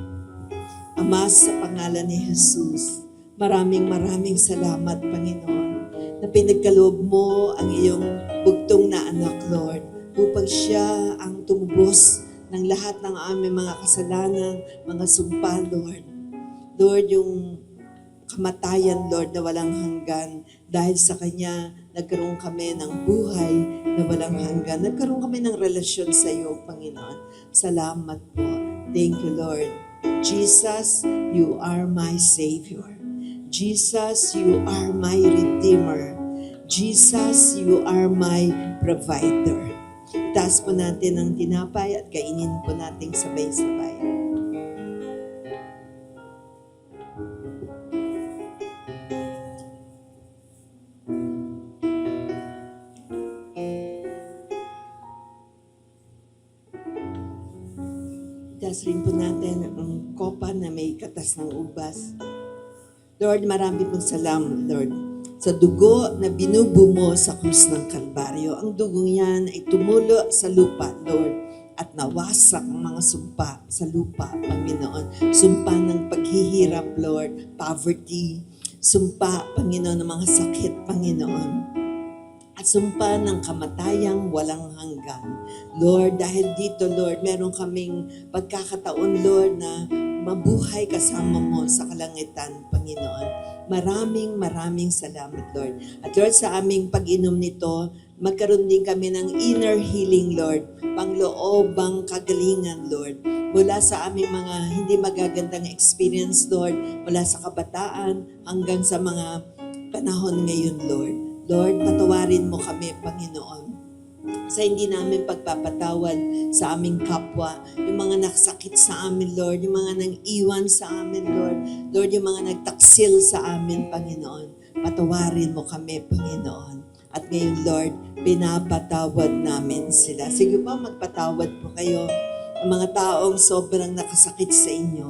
Speaker 1: Ama, sa pangalan ni Jesus, maraming salamat, Panginoon, na pinagkaloob mo ang iyong bugtong na anak, Lord, upang siya ang tumubos ng lahat ng aming mga kasalanan, mga sumpa, Lord. Lord, yung kamatayan, Lord, na walang hanggan. Dahil sa Kanya, nagkaroon kami ng buhay na walang hanggan. Nagkaroon kami ng relasyon sa iyo, Panginoon. Salamat po. Thank you, Lord. Jesus, you are my Savior. Jesus, you are my Redeemer. Jesus, you are my Provider. Itaas po natin ang tinapay at kainin po natin sabay-sabay. Itaas rin po natin ang kopa na may katas ng ubas. Lord, marami pong salamat, Lord, sa dugo na binubo mo sa krus ng Kalbaryo. Ang dugong yan ay tumulo sa lupa, Lord, at nawasak ang mga sumpa sa lupa, Panginoon. Sumpa ng paghihirap, Lord, poverty. Sumpa, Panginoon, ng mga sakit, Panginoon. At sumpa ng kamatayang walang hanggan. Lord, dahil dito, Lord, meron kaming pagkakataon, Lord, na mabuhay kasama mo sa kalangitan, Panginoon. Maraming salamat, Lord. At Lord, sa aming pag-inom nito, magkaroon din kami ng inner healing, Lord. Pangloobang kagalingan, Lord. Mula sa aming mga hindi magagandang experience, Lord. Mula sa kabataan hanggang sa mga panahon ngayon, Lord. Lord, patawarin mo kami, Panginoon, sa hindi namin pagpapatawad sa aming kapwa, yung mga nakasakit sa amin, Lord, yung mga nang-iwan sa amin, Lord, Lord, yung mga nagtaksil sa amin, Panginoon, patawarin mo kami, Panginoon. At ngayon, Lord, pinapatawad namin sila. Sige po, magpatawad po kayo ng mga taong sobrang nakasakit sa inyo.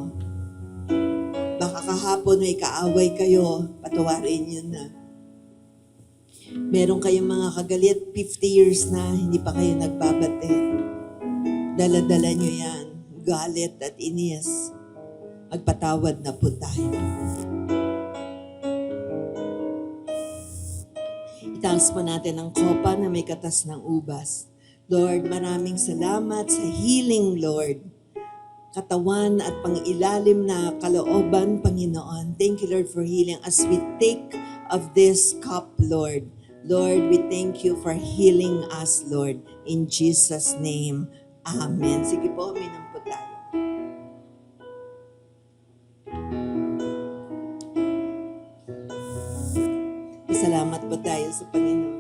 Speaker 1: Baka kahapon may kaaway kayo, patawarin yun na. Meron kayong mga kagalit, 50 years na, hindi pa kayo nagbabate. Dala-dala nyo yan, galit at inis. Magpatawad na po tayo. Itaas po natin ang kopa na may katas ng ubas. Lord, maraming salamat sa healing, Lord. Katawan at pangilalim na kalooban, Panginoon. Thank you, Lord, for healing as we take of this cup, Lord. Lord, we thank you for healing us, Lord. In Jesus' name, Amen. Sige po, uminom po tayo. Salamat po tayo sa Panginoon.